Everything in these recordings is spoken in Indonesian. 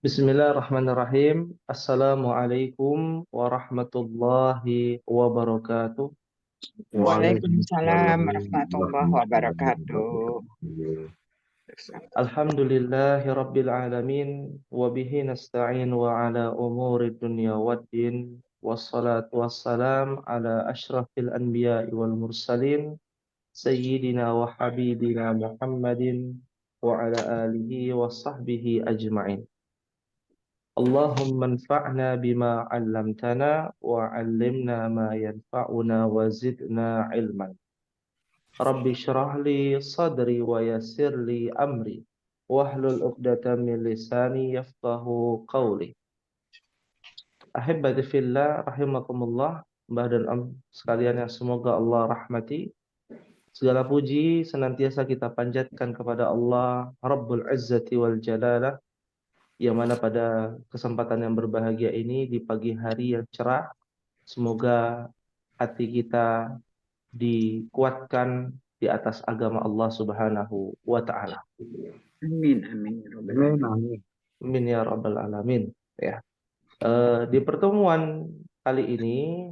Bismillahirrahmanirrahim. Assalamualaikum warahmatullahi wabarakatuh. Waalaikumsalam Waalaikumsalam warahmatullahi warahmatullahi wabarakatuh. wabarakatuh. Alhamdulillahi rabbil alamin wa bihi nasta'in wa ala umuri dunya waddin wassalatu wassalam ala asyrafil anbiya'i wal mursalin sayyidina wa habibina Muhammadin wa ala alihi wa sahbihi ajma'in. Allahumma anfa'na bima 'allamtana wa 'allimna ma yanfa'una wa zidna ilman. Rabbi shrah li sadri wa yassir li amri wahlul 'uqdatam min lisani yafqahu qawli. Ahibbati fillah rahimakumullah, Mbah dan Om sekalian yang semoga Allah rahmati. Segala puji senantiasa kita panjatkan kepada Allah Rabbul Izzati wal Jalalah, yang mana pada kesempatan yang berbahagia ini di pagi hari yang cerah, semoga hati kita dikuatkan di atas agama Allah Subhanahu wa taala. Amin, amin, ya Rabbal Amin, alamin. amin. Amin ya rabbal alamin. Ya. Di pertemuan kali ini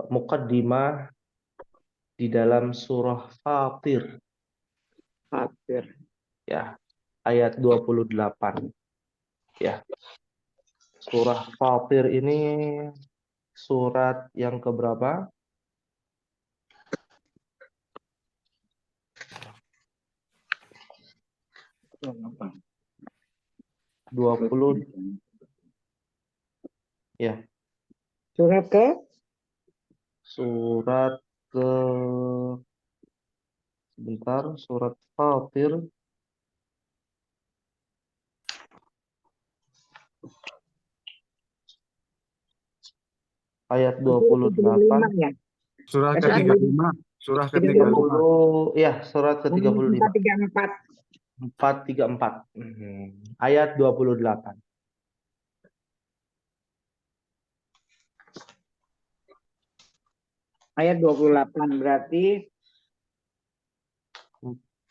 muqaddimah di dalam surah Fatir, Fatir. ya, ayat 28. Ya. Surah Fatir ini surat yang keberapa? Apa? 20, ya. Surat ke? Surat ke sebentar, surat Fatir ayat 28. 35 ya? Surah Eh, ke-35. Surah ke-35. 30, ya, surat ke-35. 434. 434. Ayat 28. Ayat 28 berarti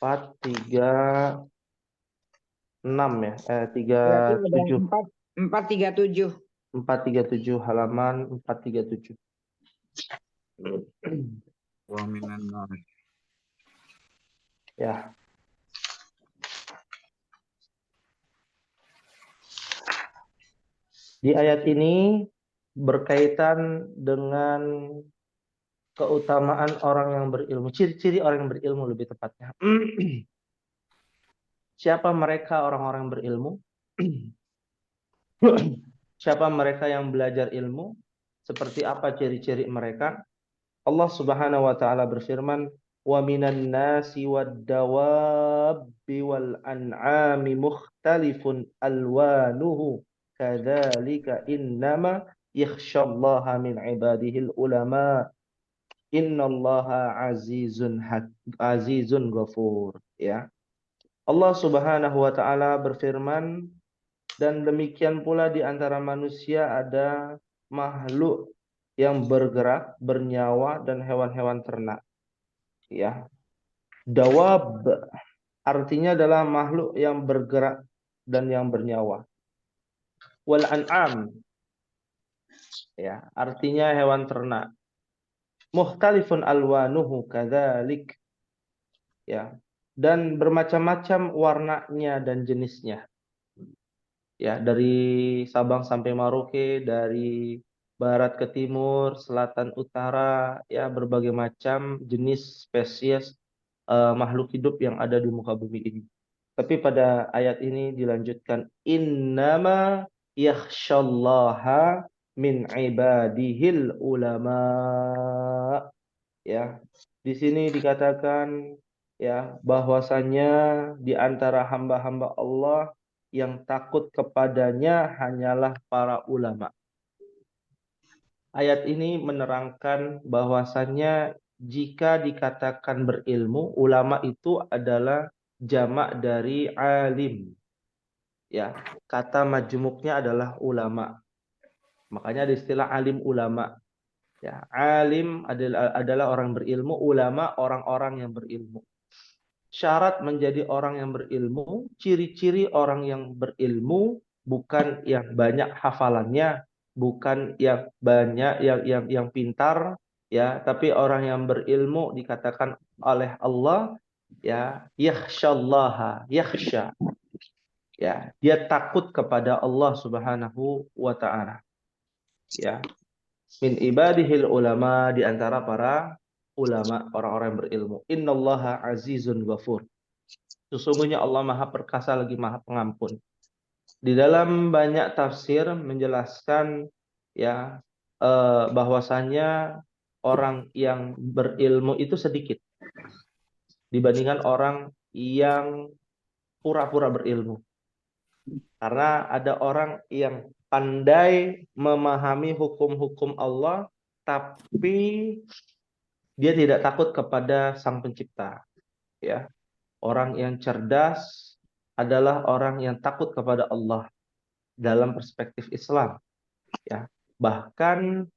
436 ya. berarti ada 37. 437. 437 halaman 437. Wa minan nas. Ya. Di ayat ini berkaitan dengan keutamaan orang yang berilmu, ciri-ciri orang yang berilmu lebih tepatnya. Siapa mereka orang-orang berilmu? Siapa mereka yang belajar ilmu? Seperti apa ciri-ciri mereka? Allah Subhanahu wa taala berfirman, "Wa minan nasi wad-dawabbi wal an'ami mukhtalifun alwanuhu kadzalika innama yakhsyallaha min ibadihil ulama innallaha azizun ghafur." Ya. Allah Subhanahu wa taala berfirman, dan demikian pula di antara manusia ada makhluk yang bergerak, bernyawa, dan hewan-hewan ternak. Ya, dawab artinya adalah makhluk yang bergerak dan yang bernyawa. Wal an'am, ya, artinya hewan ternak. Mukhtalifun alwanuhu kadzalik, ya, dan bermacam-macam warnanya dan jenisnya. Ya, dari Sabang sampai Merauke, dari barat ke timur, selatan, utara, ya, berbagai macam jenis spesies makhluk hidup yang ada di muka bumi ini. Tapi pada ayat ini dilanjutkan, innama yakhsyallaha min ibadihil ulama. Ya, di sini dikatakan, ya, bahwasanya di antara hamba-hamba Allah yang takut kepadanya hanyalah para ulama. Ayat ini menerangkan bahwasannya jika dikatakan berilmu, ulama itu adalah jamak dari alim. Ya, kata majmuknya adalah ulama. Makanya ada istilah alim ulama. Ya, alim adalah orang berilmu, ulama orang-orang yang berilmu. Syarat menjadi orang yang berilmu, ciri-ciri orang yang berilmu bukan yang banyak hafalannya, bukan yang banyak yang pintar, ya, tapi orang yang berilmu dikatakan oleh Allah, ya, yakhsyallaha, yakhsya, ya, dia takut kepada Allah Subhanahu wa taala, ya. Min ibadihil ulama, di antara para ulama, orang-orang yang berilmu. Innallaha azizun ghafur. Sesungguhnya Allah Maha Perkasa lagi Maha Pengampun. Di dalam banyak tafsir menjelaskan, ya, bahwasanya orang yang berilmu itu sedikit dibandingkan orang yang pura-pura berilmu. Karena ada orang yang pandai memahami hukum-hukum Allah, tapi dia tidak takut kepada Sang Pencipta. Ya, orang yang cerdas adalah orang yang takut kepada Allah dalam perspektif Islam. Ya, bahkan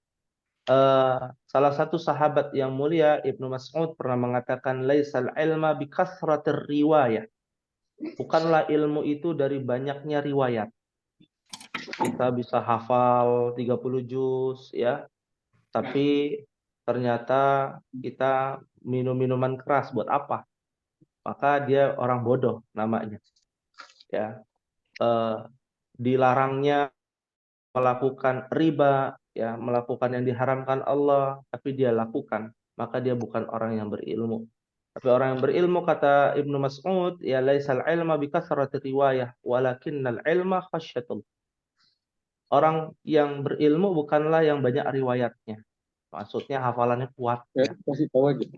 salah satu sahabat yang mulia Ibnu Mas'ud pernah mengatakan, laisal ilma bikasratir riwayah. Bukanlah ilmu itu dari banyaknya riwayat. Kita bisa hafal 30 juz, ya, tapi ternyata kita minum minuman keras buat apa? Maka dia orang bodoh namanya. Ya, dilarangnya melakukan riba, ya, melakukan yang diharamkan Allah, tapi dia lakukan, maka dia bukan orang yang berilmu. Tapi orang yang berilmu, kata Ibnu Mas'ud, ya, laisal ilma bikasrati riwayah, walakinnal ilma khasyatul. Orang yang berilmu bukanlah yang banyak riwayatnya. Maksudnya hafalannya kuat. Ya. Kasih tahu aja.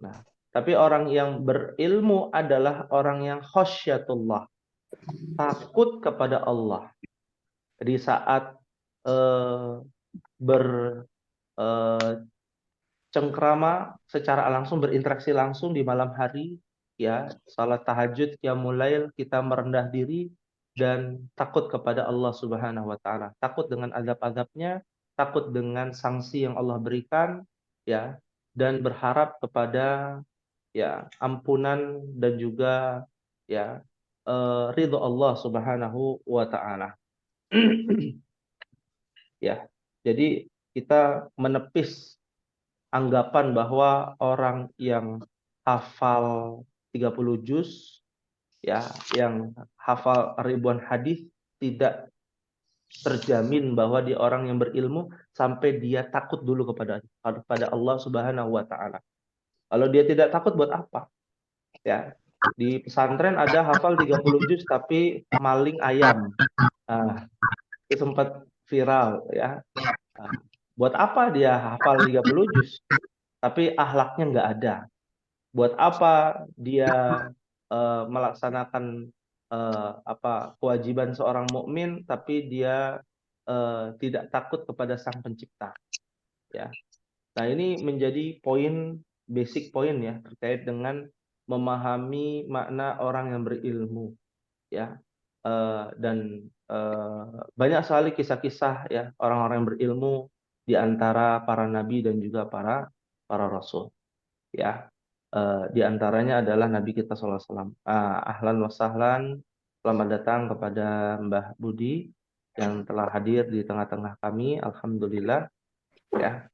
Nah, tapi orang yang berilmu adalah orang yang khasyatullah, takut kepada Allah. Di saat bercengkrama secara langsung, berinteraksi langsung di malam hari, ya, salat tahajud, qiyamul lail, kita merendah diri dan takut kepada Allah Subhanahu wa taala. Takut dengan azab-azabnya, takut dengan sanksi yang Allah berikan, ya, dan berharap kepada, ya, ampunan dan juga, ya, ridho Allah Subhanahu wa taala. Ya. Jadi kita menepis anggapan bahwa orang yang hafal 30 juz, ya, yang hafal ribuan hadis tidak terjamin bahwa dia orang yang berilmu sampai dia takut dulu kepada Allah Subhanahu wa taala. Kalau dia tidak takut, buat apa? Ya. Di pesantren ada hafal 30 juz tapi maling ayam. Nah, itu sempat viral, ya. Nah, buat apa dia hafal 30 juz tapi akhlaknya nggak ada? Buat apa dia melaksanakan kewajiban seorang mukmin tapi dia tidak takut kepada Sang Pencipta? Ya. Nah, ini menjadi poin, basic poin, ya, terkait dengan memahami makna orang yang berilmu, ya. Dan banyak sekali kisah-kisah, ya, orang-orang yang berilmu di antara para nabi dan juga para rasul, ya. Di antaranya adalah Nabi kita sallallahu alaihi wasallam. Ahlan wa sahlan, selamat datang kepada Mbah Budi yang telah hadir di tengah-tengah kami. Alhamdulillah, ya.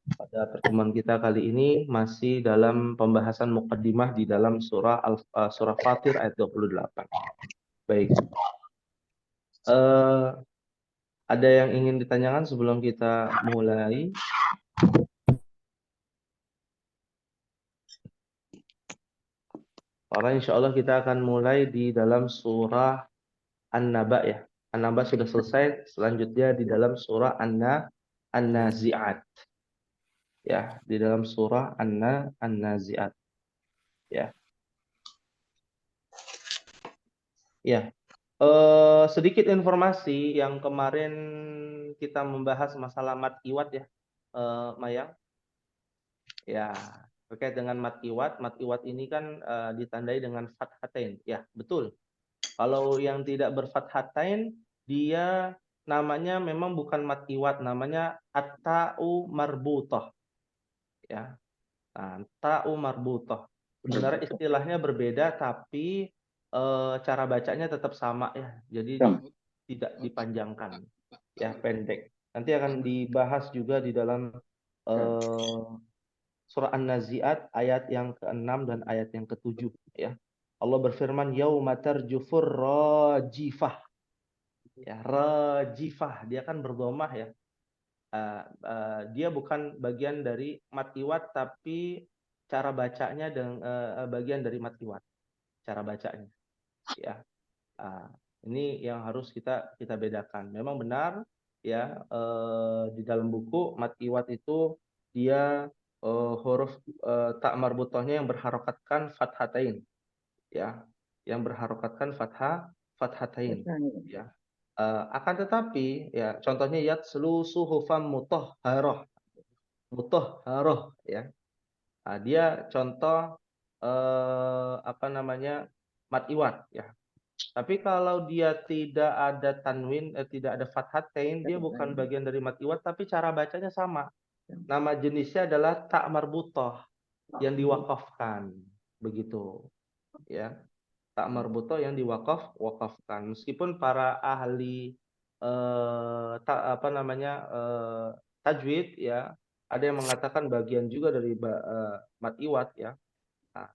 Pada pertemuan kita kali ini masih dalam pembahasan muqaddimah di dalam surah surah Fatir ayat 28. Baik. Ada yang ingin ditanyakan sebelum kita mulai? Karena insya Allah kita akan mulai di dalam surah An-Naba, ya. An-Naba sudah selesai, selanjutnya di dalam surah An-Nazi'at. Ya, di dalam surah An-Nazi'at. Ya. Ya. Sedikit informasi yang kemarin kita membahas masalah mat iwat, ya, Mayang. Ya, terkait dengan mat iwat ini kan ditandai dengan fathatain. Ya, betul. Kalau yang tidak berfathatain, dia namanya memang bukan mat iwat, namanya at-ta'u marbutah. Ya. Nah, ta'u marbutah. Sebenarnya istilahnya berbeda, tapi cara bacanya tetap sama ya. Jadi tidak dipanjangkan, ya pendek. Nanti akan dibahas juga di dalam surah An-Nazi'at ayat yang ke-6 dan ayat yang ke-7 ya. Allah berfirman yauma tarjufur rajifah. Ya, rajifah dia kan berdhamah ya. Dia bukan bagian dari matiwat tapi cara bacanya dan bagian dari matiwat. Cara bacanya ya. Ini yang harus kita bedakan. Memang benar ya di dalam buku matiwat itu dia huruf tak marbutahnya yang berharokatkan fathatain ya, yang berharokatkan fathatain ya. Akan tetapi ya contohnya yatslu suhufan mutahharah ya. Dia contoh apa namanya matiwat ya. Tapi kalau dia tidak ada tanwin, tidak ada fathatain, dia bukan bagian dari matiwat, tapi cara bacanya sama. Nama jenisnya adalah tak marbutah yang diwakafkan, begitu. Ya, tak marbutah yang wakafkan. Meskipun para ahli tajwid ya, ada yang mengatakan bagian juga dari matiwat ya.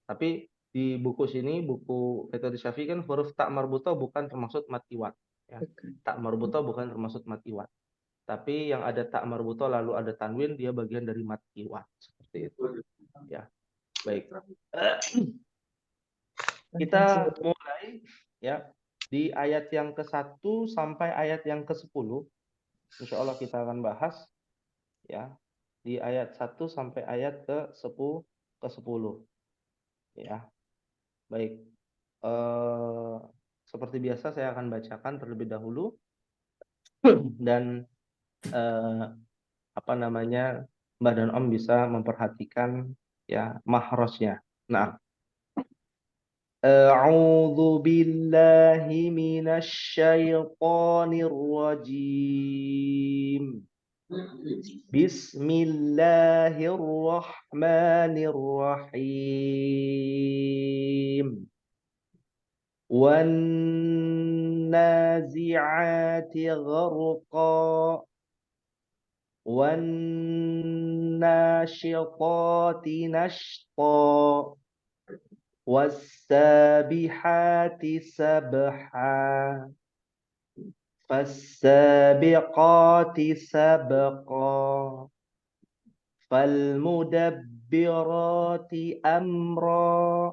Tapi di buku sini, buku metode Syafi'i kan huruf tak marbutah bukan termasuk matiwat. Ya. Tak marbutah bukan termasuk matiwat. Tapi yang ada tak marbutah lalu ada tanwin, dia bagian dari matiwat. Seperti itu. Ya, baik. Kita mulai ya di ayat yang ke-1 sampai ayat yang ke-10. Insya Allah kita akan bahas ya di ayat 1 sampai ayat ke-10. Ya, baik. Seperti biasa saya akan bacakan terlebih dahulu dan apa namanya Mbak dan Om bisa memperhatikan ya mahrosnya. Nah, A'udzu billahi minasy syaithanir rajim. Bismillahirrahmanirrahim. Wan nazi'ati gharqa wan nasyitati nashta was-sabihati sabha fas-sabiqati sabqa fal-mudabbirati amra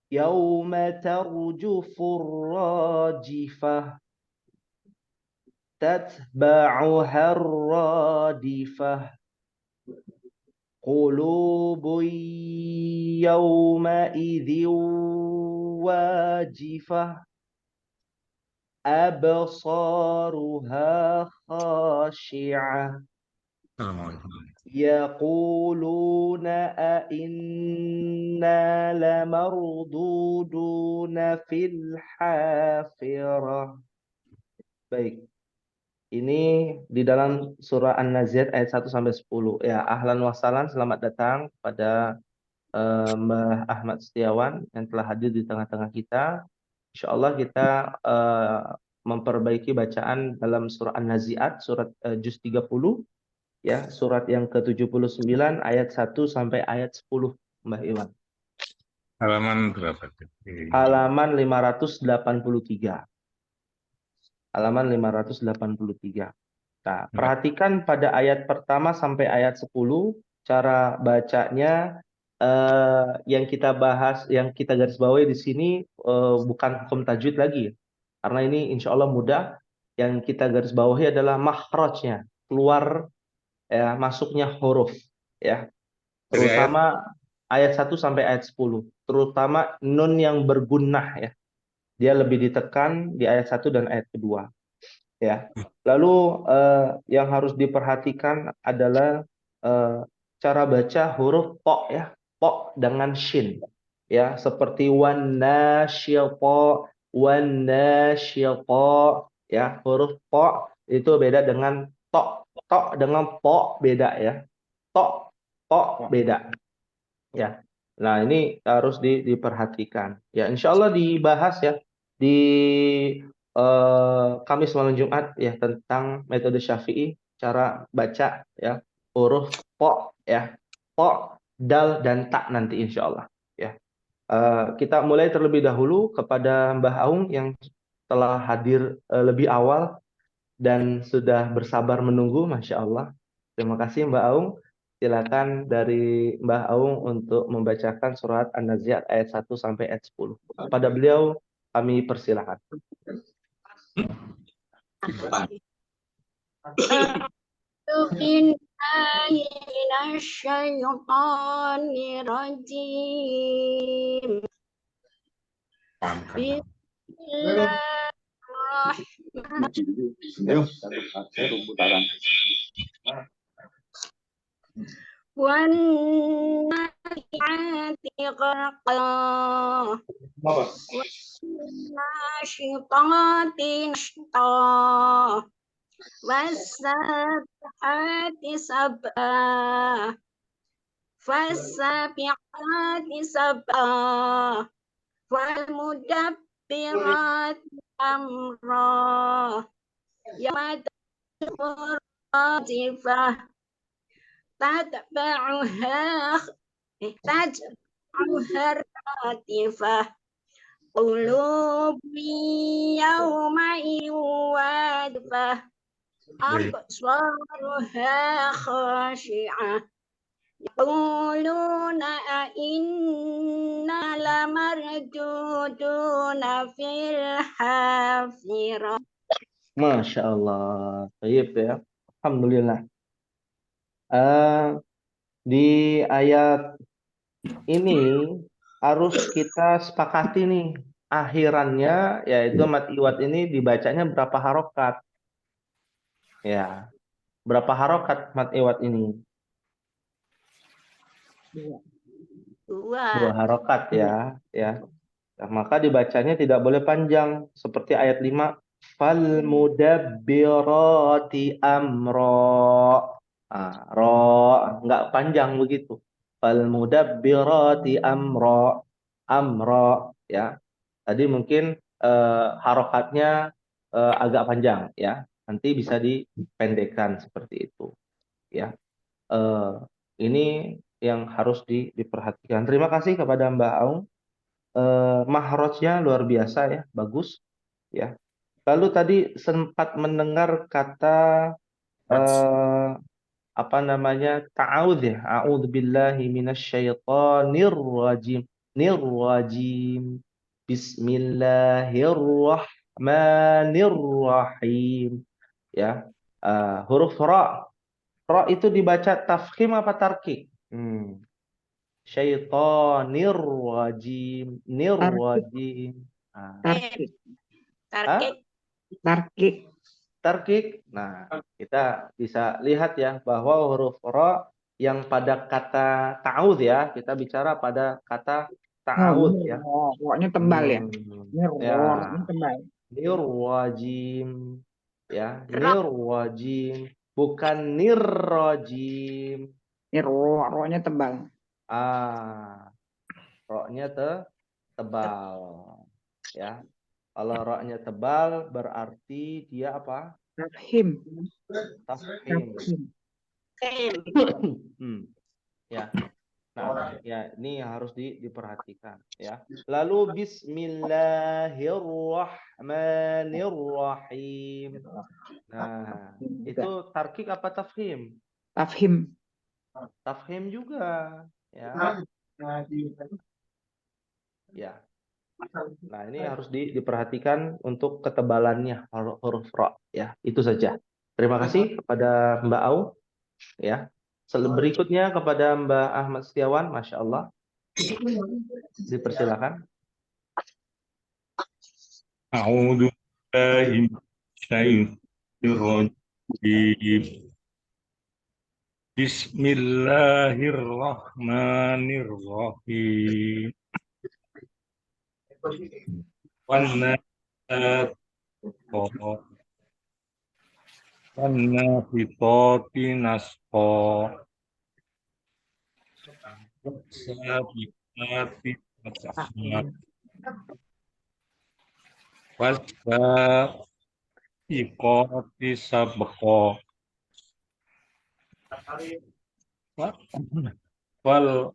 yauma tarjufur rajifah tatba'uha ar-radifah qulubun yawma idzin wajifah absaruha khashi'ah yaquluna a inna lamarduduna fil hafirah. Baik. Ini di dalam surah An-Nazi'at ayat 1 sampai 10. Ya, ahlan wa sahlan, selamat datang pada Mbah Ahmad Setiawan yang telah hadir di tengah-tengah kita. Insyaallah kita memperbaiki bacaan dalam surah An-Nazi'at, surat juz 30 ya, surat yang ke-79 ayat 1 sampai ayat 10, Mbah Iwan. Halaman berapa? Halaman 583. Halaman 583. Nah, perhatikan pada ayat pertama sampai ayat 10, cara bacanya yang kita bahas, yang kita garis bawahi di sini bukan hukum tajwid lagi. Karena ini insya Allah mudah. Yang kita garis bawahi adalah makhrajnya, keluar ya, masuknya huruf ya. Terutama ayat 1 sampai ayat 10. Terutama nun yang bergunnah ya. Dia lebih ditekan di ayat 1 dan ayat kedua. Ya. Lalu yang harus diperhatikan adalah cara baca huruf po ya, po dengan shin. Ya, seperti wan nasyita ya, huruf po itu beda dengan to. To dengan po beda ya. To beda. Ya. Nah, ini harus diperhatikan. Ya, insya Allah dibahas ya di Kamis malam Jumat ya tentang metode Syafi'i, cara baca ya huruf po ya, po, dal dan tak nanti insya Allah. Ya, kita mulai terlebih dahulu kepada Mbah Aung yang telah hadir lebih awal dan sudah bersabar menunggu, Masya Allah. Terima kasih Mbak Aung. Silakan dari Mbah Aung untuk membacakan surat An-Nazi'at ayat 1 sampai ayat 10. Kepada beliau kami persilakan. والنازعات غرقا والناشطات نشطا والسابحات سبحا فالسابقات سبقا فالمدبرات أمرا يوم تدبر الرادفة تتبعها الرادفة قلوب يومئذ واجفة أبصارها خاشعة يقولون أئنا لمردودون في الحافرة. Masya Allah. Baik ya. Alhamdulillah. Di ayat ini harus kita sepakati nih akhirannya, yaitu mat iwat ini dibacanya berapa harokat ya, berapa harokat mat iwat ini? Dua harokat ya. Nah, maka dibacanya tidak boleh panjang seperti ayat 5 fal mudabbirati amro. Ro nggak panjang begitu. Fal mudabbirati amro. Amro ya. Tadi mungkin harokatnya agak panjang ya. Nanti bisa dipendekkan seperti itu ya. Eh, ini yang harus diperhatikan. Terima kasih kepada Mbak Aung. Mahrajnya luar biasa ya, bagus ya. Lalu tadi sempat mendengar kata apa namanya ta'awudz ya, a'udzubillahi minasyaitonir rajim, nirrajim. Bismillahirrahmanirrahim ya. Huruf ra. Ra itu dibaca tafkhim apa tarkik? Syaitonir rajim, nirrajim. Tarkik. Tarkik. Tarkik. Nah, kita bisa lihat ya bahwa huruf ra yang pada kata ta'awudz ya, kita bicara pada kata ta'awudz ya. Pokoknya tebal ya. Ya, Ini tebal. nirwajim ya, nirwajim bukan nirrajim. Ini ro-nya tebal. Roknya tebal ya. Kalau roknya tebal berarti dia apa? Tafhim. Tafhim. Ya. Nah, ya ini harus diperhatikan ya. Lalu bismillahirrahmanirrahim. Nah, itu tarkik apa tafhim? Tafhim. Tafhim juga ya. Ya. Nah, ini harus diperhatikan untuk ketebalannya huruf ra ya. Itu saja. Terima kasih kepada Mbak Au ya. Berikutnya kepada Mbak Ahmad Setiawan, Masya Allah. Dipersilakan. A'udzu billahi minasyaitonir rajim. Bismillahirrahmanirrahim. Wannafithati nasqa. mati Ah, wasa ikoti sabko wal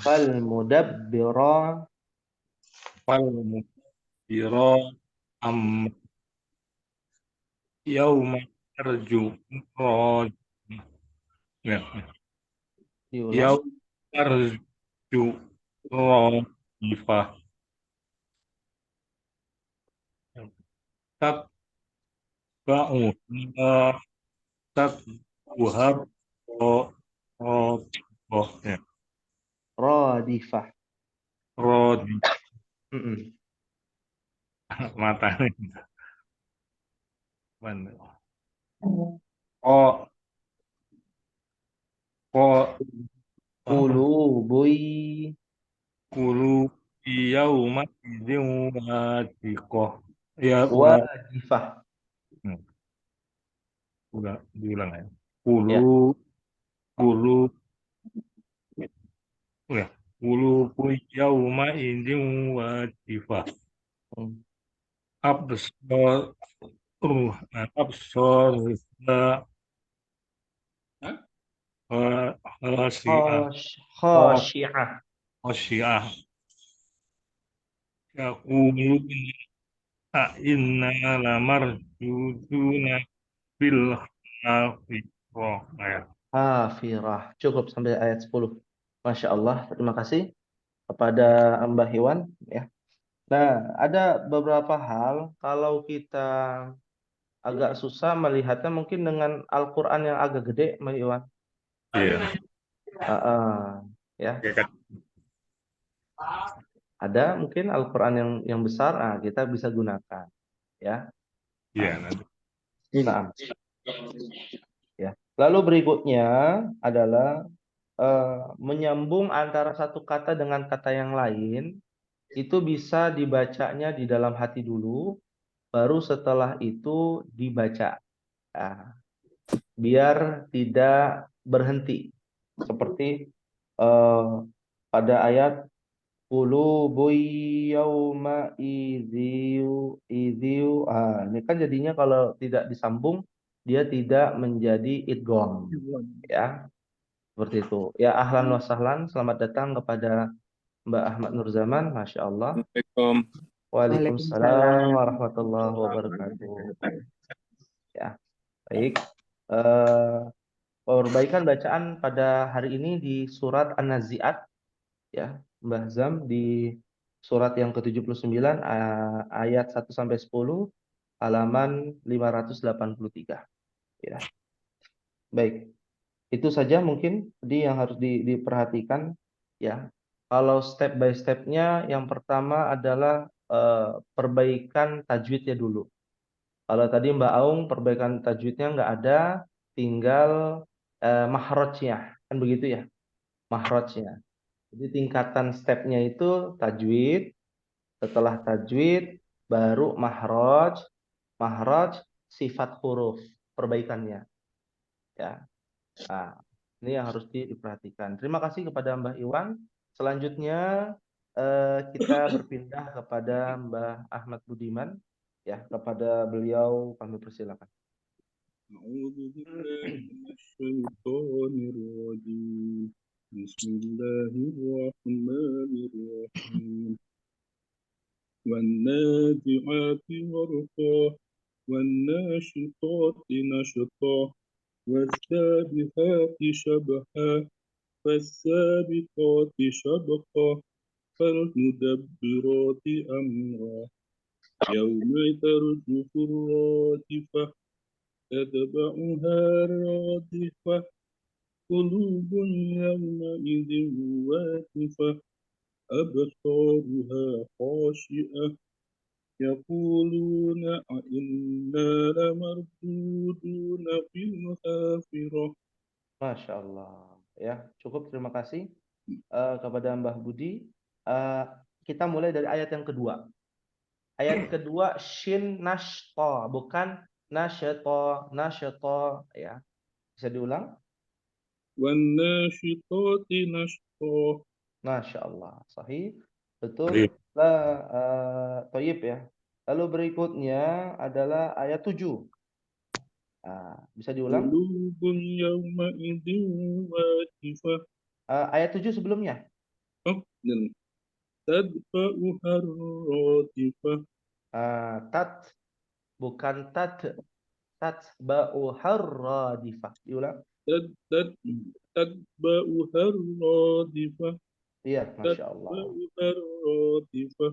Fal mudabbira wal mukiro am yauma terju roj ya diulang. yaum terju rojifah tat ba'u tat buhar rojifah ya Radifah. rodi Mm-mm. matanya mana oh oh apa Qulubuy kulu yauma idzin wadiqah ya wajifah. hmm, udah diulang ya Ya. kulu kulu ya kulu yauma idzin wadifah Hmm. absar absar khasi'ah Khasyi'ah. khasi'ah yaqulun a inna lamarjuduna bil hafirah ya. Hafirah. Cukup sampai ayat 10. Masya Allah. Terima kasih kepada Mbah Iwan. Ya. Nah, ada beberapa hal kalau kita agak susah melihatnya mungkin dengan Al-Quran yang agak gede, Mbah Iwan. Iya. Ya, Ya kan? ada mungkin Al-Quran yang besar, kita bisa gunakan. Ya. Iya nanti. Nah, ya. Lalu berikutnya adalah menyambung antara satu kata dengan kata yang lain, itu bisa dibacanya di dalam hati dulu, baru setelah itu dibaca. Nah, biar tidak berhenti. Seperti pada ayat qulubu yauma idziu. Ini kan jadinya kalau tidak disambung dia tidak menjadi idgham, ya. Seperti itu. Ya, ahlan wa sahlan, selamat datang kepada Mbak Ahmad Nurzaman, Masya Allah. Assalamualaikum. Waalaikumsalam Waalaikumsalam. warahmatullahi wabarakatuh. Ya, baik. Eh, Perbaikan bacaan pada hari ini di surat An-Nazi'at, ya, Mbah Zam, di surat yang ke-79 ayat 1 sampai 10 halaman 583, ya. Baik. Itu saja mungkin tadi yang harus diperhatikan, ya. Kalau step by stepnya, yang pertama adalah perbaikan tajwidnya dulu. Kalau tadi Mbak Aung perbaikan tajwidnya nggak ada, tinggal mahrojnya, kan begitu ya, mahrojnya. Jadi tingkatan stepnya itu tajwid, setelah tajwid baru mahroj, mahroj sifat huruf perbaikannya, ya. Nah, ini yang harus diperhatikan. Terima kasih kepada Mbah Iwan. Selanjutnya kita berpindah kepada Mbah Ahmad Budiman. Ya, kepada beliau kami persilakan. A'udzu billahi minasyaitonir rajim. Bismillahirrahmanirrahim. والنازعات غرقا والناشطات نشطا والسابحات شبحا فالسابقات سبقا فالمدبرات أمرا يوم ترجف الرادفة تتبعها الرادفة قلوب يومئذ واجفة أبصارها خاشئة يقولون أئنا لمردودون في الحافرة. Masya Allah. Ya, cukup, terima kasih kepada Mbah Budi. Kita mulai dari ayat yang kedua. Ayat kedua shin nashto, bukan nasyato, nasyato, ya. Bisa diulang? والناشطات نشطا. Masya Allah, sahih, Baik. betul. Thayyib ya. Lalu berikutnya adalah ayat 7. Bisa diulang? قلوب يومئذ واجفة. Ayat 7 sebelumnya. dan تتبعها الرادفة. Tat, bukan tatba'u harradifah. Diulang. تتبعها الرادفة. Iya, Masya Allah. تتبعها الرادفة.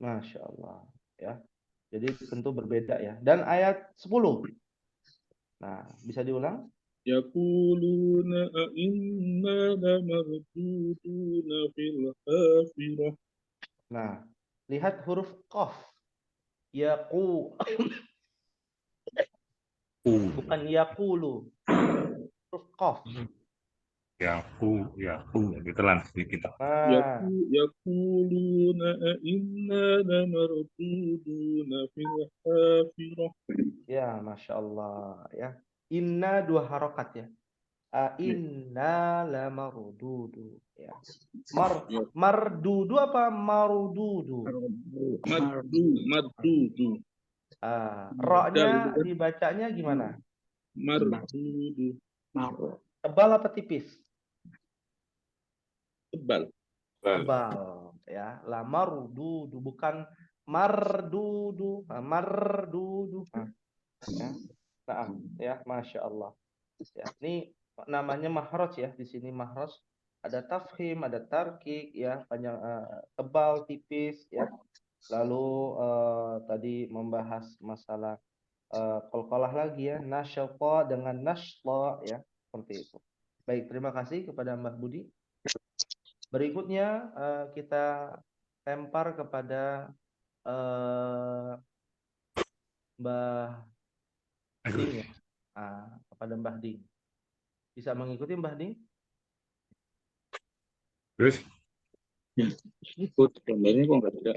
Masya Allah. Ya. Jadi tentu berbeda ya. Dan ayat 10. Nah, bisa diulang? يقولون أئنا لمردودون في الحافرة. Nah, lihat huruf qaf. Bukan yaqulu. Huruf qaf. Yaku, gitulah kita. Nah, يقولون أئنا لمردودون في الحافرة. ya, Masya Allah ya. Inna 2 harokat ya. Inna lamarududu ya. Mardudu apa marududu? Mardudu. Roknya dibacanya gimana? Mardudu. Tebal apa tipis? Tebal. Tebal ya. La marududu bukan mardudu. Mardudu. Ya. Nah, ya, Masya Allah. Ya, ini namanya mahraj ya. Di sini mahraj ada tafhim, ada tarkik ya, panjang, tebal, tipis ya. Lalu tadi membahas masalah qalqalah lagi ya, nasyata dengan nashla ya, seperti itu. Baik, terima kasih kepada Mbah Budi. Berikutnya kita lempar kepada Mbah Ding ya. Kepada Mbah Ding. Bisa mengikuti Mbah Ding? Terus Ikut gambarnya kok nggak ada.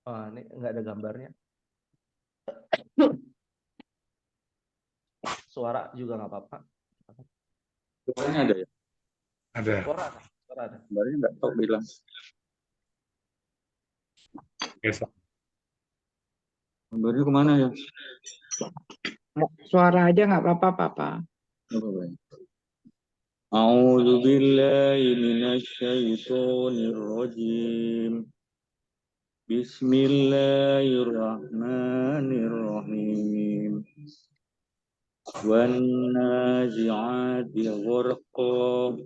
Oh, ini nggak ada gambarnya. Suara juga nggak apa-apa. Gambarnya ada ya? ada. Suara ada. Gambarnya nggak tahu bilang. Besok. Gambarnya kemana ya? Suara aja nggak apa-apa, Papa. A'udzu billahi minasy syaithanir rajim. Bismillahirrahmanirrahim. Wan nazi'ati gharqa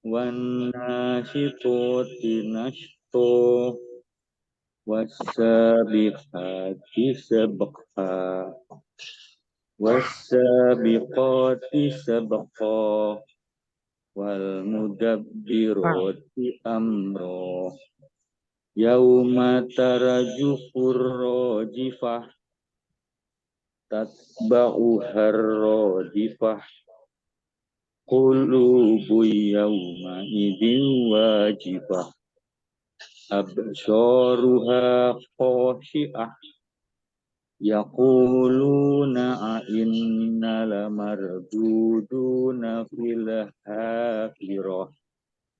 wan nashitati nashta was-sabiqati sabqa was-sabiqati sabqa wal mudabbirati amra. Yauma tarjufur rajifah tatba'uhar rajifah qulubu yawma idin wajifah absaruha khashi'ah yaquluna a'inna lamarduduna fil hafirah.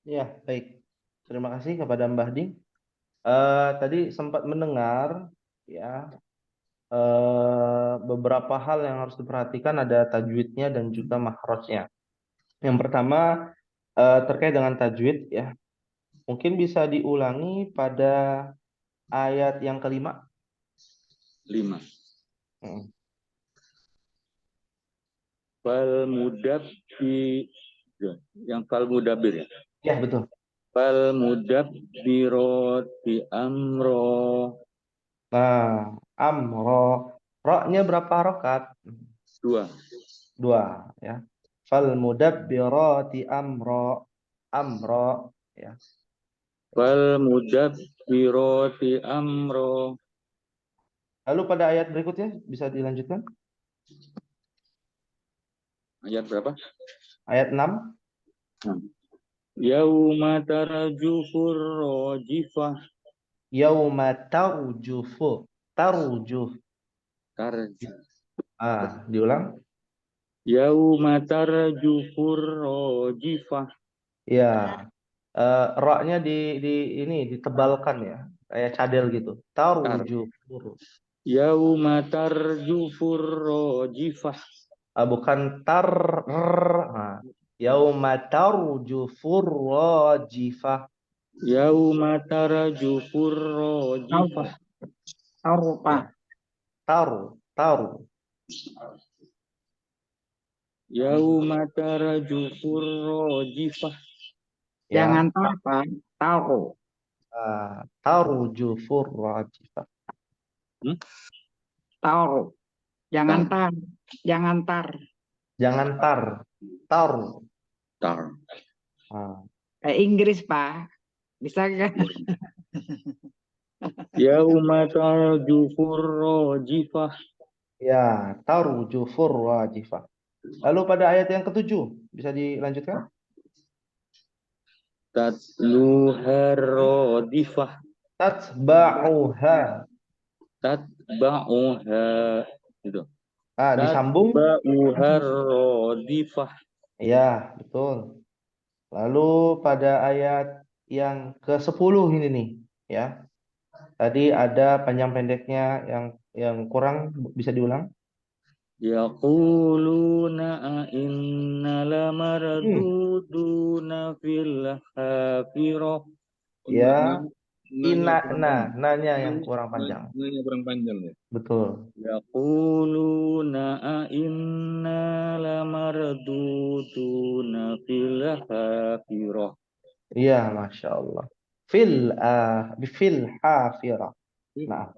Ya, baik. Terima kasih kepada Mbah Ding. Tadi sempat mendengar ya beberapa hal yang harus diperhatikan, ada tajwidnya dan juga makhrajnya. Yang pertama terkait dengan tajwid ya. Mungkin bisa diulangi pada ayat yang kelima. 5. Hmm. Fal mudabbi, yang fal mudabbir ya. Ya, betul. Fal mudabbirati amro. Nah, amro. Roknya berapa rokat? 2. 2 ya. Fal mudabbirati amro. Amro ya. Fal mudabbirati amro. Lalu pada ayat berikutnya bisa dilanjutkan? Ayat berapa? Ayat 6. Yauma tarjufur rajifah. Yauma tarjuf. Tarju. Diulang. Yauma tarjufur rajifah. Ya. Ra-nya ini ditebalkan ya. Kayak cadel gitu. Tarjufur. Yauma tarjufur rajifah. Bukan Nah. Yauma tarjufur rajifah. Yauma tarjufur rajifah. Taruh, Pak. Taru. Yauma tarjufur rajifah. Ya. Jangan tar, Pak. Taruh. Tarjufur rajifah. Taruh. Jangan tar. Jangan tar. Jangan taru. Tar. Nah. Inggris, Pak. Bisa kan? Yauma tarjufur rajifah. Ya, tarjufur rajifah. Lalu pada ayat yang ketujuh, bisa dilanjutkan? Tatluhar radifah. Tatba'uha. Tatba'uha. Gitu. Disambung. Tatba'uhar radifah. Ya, betul. Lalu pada ayat yang ke-10 ini nih, ya. Tadi ada panjang pendeknya yang kurang, bisa diulang? Yaquluna inna lamarduduna fil hafirah. Ya, nanya yang kurang panjang. Nanya kurang panjang ya. Betul. Yaquluna inna lamarduduna fil hafirah. Iya, Masya Allah. Fil hafirah. Nah,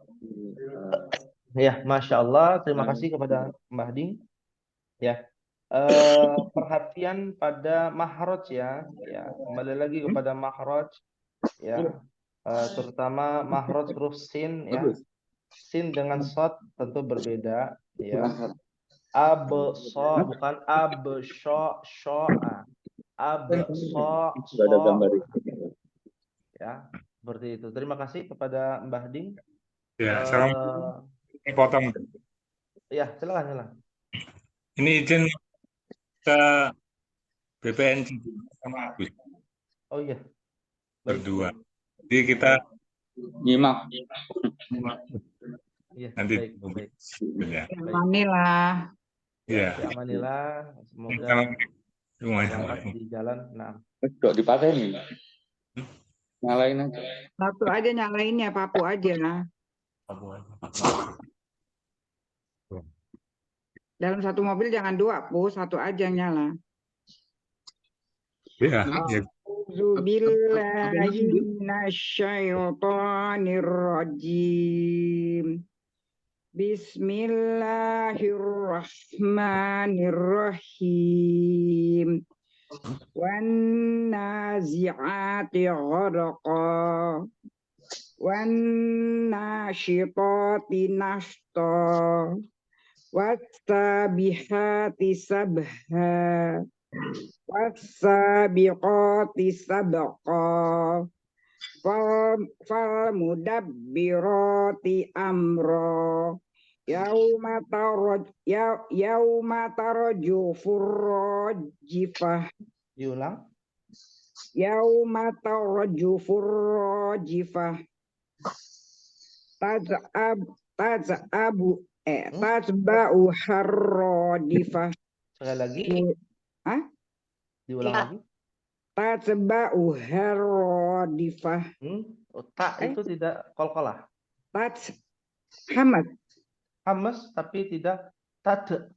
ya, Masya Allah. Terima kasih kepada Mbah Ding. Ya, perhatian pada mahraj ya. Kembali lagi kepada mahraj. Ya, terutama mahraj huruf sin ya. Sin dengan shad tentu berbeda. Ya, bukan sya. Sudah ada gambar itu. Ya, seperti itu. Terima kasih kepada Mbah Ding. Ya, salam potong. Ya, silakan. Ini izin ke BPN sama Agus Oh iya. berdua. Jadi kita Nyimak. Iya, nanti baik. ya. Amanilah. Ya. Amanilah. Semoga selamat di jalan. Nah. Kok dipaten nih? Nyalain aja. Satu aja nyalainnya, papu aja. Dalam satu mobil jangan dua, Bu. Satu aja yang nyala. Ya. A'udzubillahi minasyaitonirrajim. Bismillahirrahmanirrahim. Wan nazi'ati gharqa. Wan nasyitati nashta. Wassabihati sabha. Wassabiqati sabqa. Falmudabbirati amra. Yauma tarjufur rajifah. Diulang. Yauma tarjufur rajifah. Tajba'u harradifah. Sekali lagi. Diulang lagi. Tajba'u harradifah. Tak itu tidak qalqalah. Hamad. Hamas tapi tidak tad.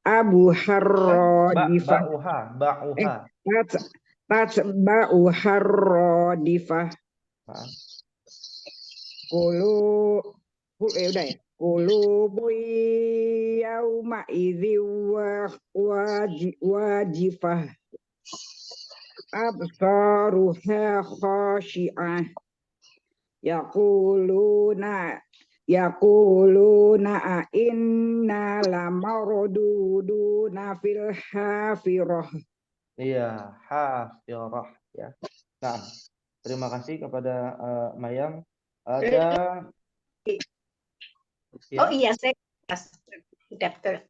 Abu harradifah. Ba'uha. Tajba'u harradifah. Udah ya. Qulubu yauma idzi wajifah. Absaruha khashi'ah. Yaquluna inna lamarduduna fil hafirah. Iya, hafirah ya. Nah, terima kasih kepada Mayang. Ada Oh iya, saya Udah betul.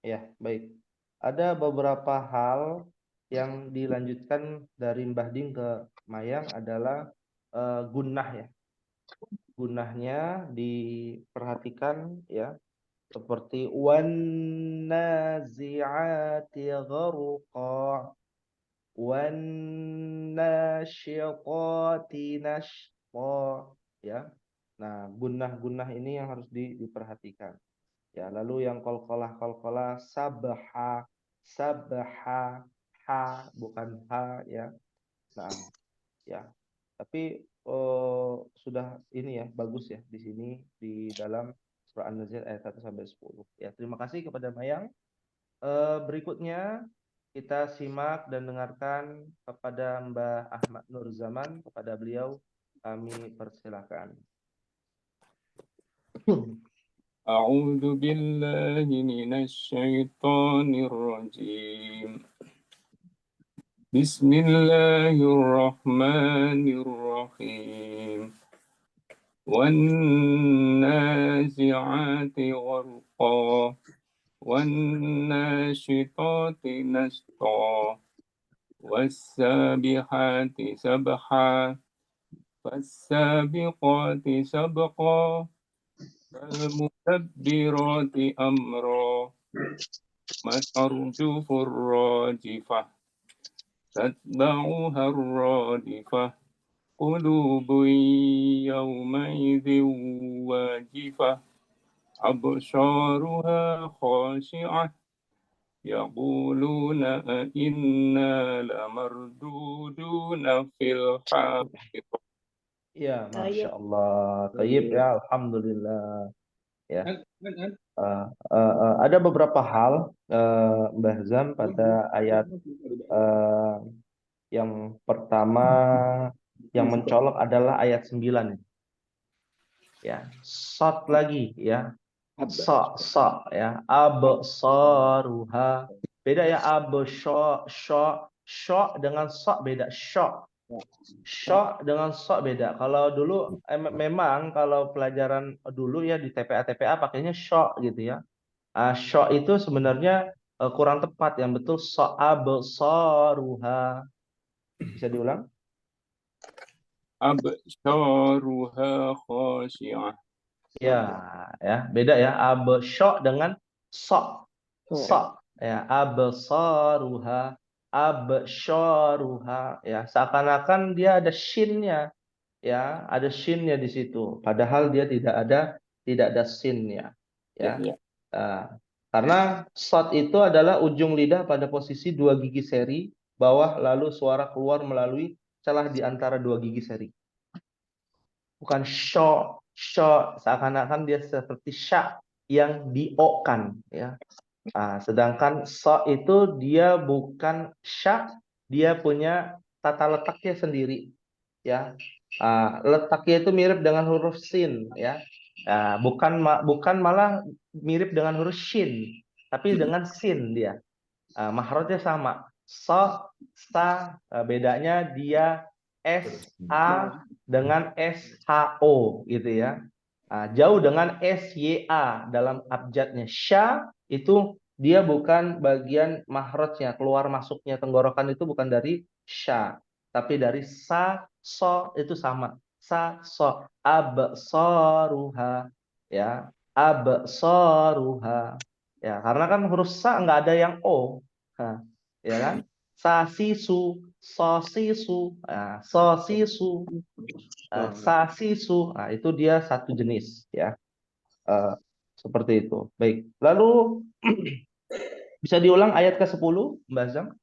Ya, baik. Ada beberapa hal yang dilanjutkan dari Mbah Dim ke Mayang adalah gunnah ya. Gunnahnya diperhatikan ya, seperti wan nazi'ati gharqa wan nasyitati nashta ya. Nah, gunnah-gunnah ini yang harus diperhatikan. Ya, lalu yang qalqalah sabha ha bukan ha ya. Nah, ya. Tapi sudah ini ya bagus ya di sini di dalam surah An-Nazi'at ayat 1 sampai 10. Ya, terima kasih kepada Mayang. Berikutnya kita simak dan dengarkan kepada Mbah Ahmad Nur Zaman, kepada beliau kami persilakan. أعوذ بالله من الشيطان الرجيم بسم الله الرحمن الرحيم والنازعات غرقا والناشطات نشطا والسابحات سبحا فالسابقات سبقا فالمدبرات أمرا ترجف الراجفة تتبعها الرادفة قلوب يومئذ واجفة أبصارها خاشعة يقولون أئنا لمردودون في الحافرة. Ya, Masya Allah. Tayyib ya, Alhamdulillah. Ya. Ada beberapa hal Mbah Zam pada ayat yang pertama yang mencolok adalah ayat 9. Ya, sot lagi ya. So ya. Absaruha. Beda ya sho dengan sok beda. Syok dengan sok beda. Kalau dulu memang kalau pelajaran dulu ya di TPA pakainya syok gitu ya. Syok itu sebenarnya kurang tepat. Yang betul absaruha. Bisa diulang? أبصارها خاشعة. Ya, beda ya. Syok dengan sok. Sok ya, absaruha, absyaruha ya. Seakan-akan dia ada shinnya. Ya, ada shinnya di situ. Padahal dia tidak ada shinnya. Ya. Karena shot itu adalah ujung lidah pada posisi 2 gigi seri bawah, lalu suara keluar melalui celah di antara 2 gigi seri. Bukan sho, seakan-akan dia seperti sya yang di-o-kan ya. Sedangkan so itu dia bukan sya, dia punya tata letaknya sendiri ya. Letaknya itu mirip dengan huruf sin ya. Bukan malah mirip dengan huruf shin, tapi dengan sin dia. Mahrajnya sama. So, sa, bedanya dia SA dengan SHO gitu ya. Jauh dengan SYA dalam abjadnya. Sya itu dia bukan bagian mahrajnya, keluar masuknya tenggorokan itu bukan dari sya, tapi dari sa, so itu sama. Sa, so, absaruha ya. Absaruha. Ya, karena kan huruf sa nggak ada yang o. Ya kan? Sasisu, sosisu, sosisu, sasisu. Itu dia satu jenis ya. Seperti itu. Baik. Lalu bisa diulang ayat ke-10, Mbak Zam?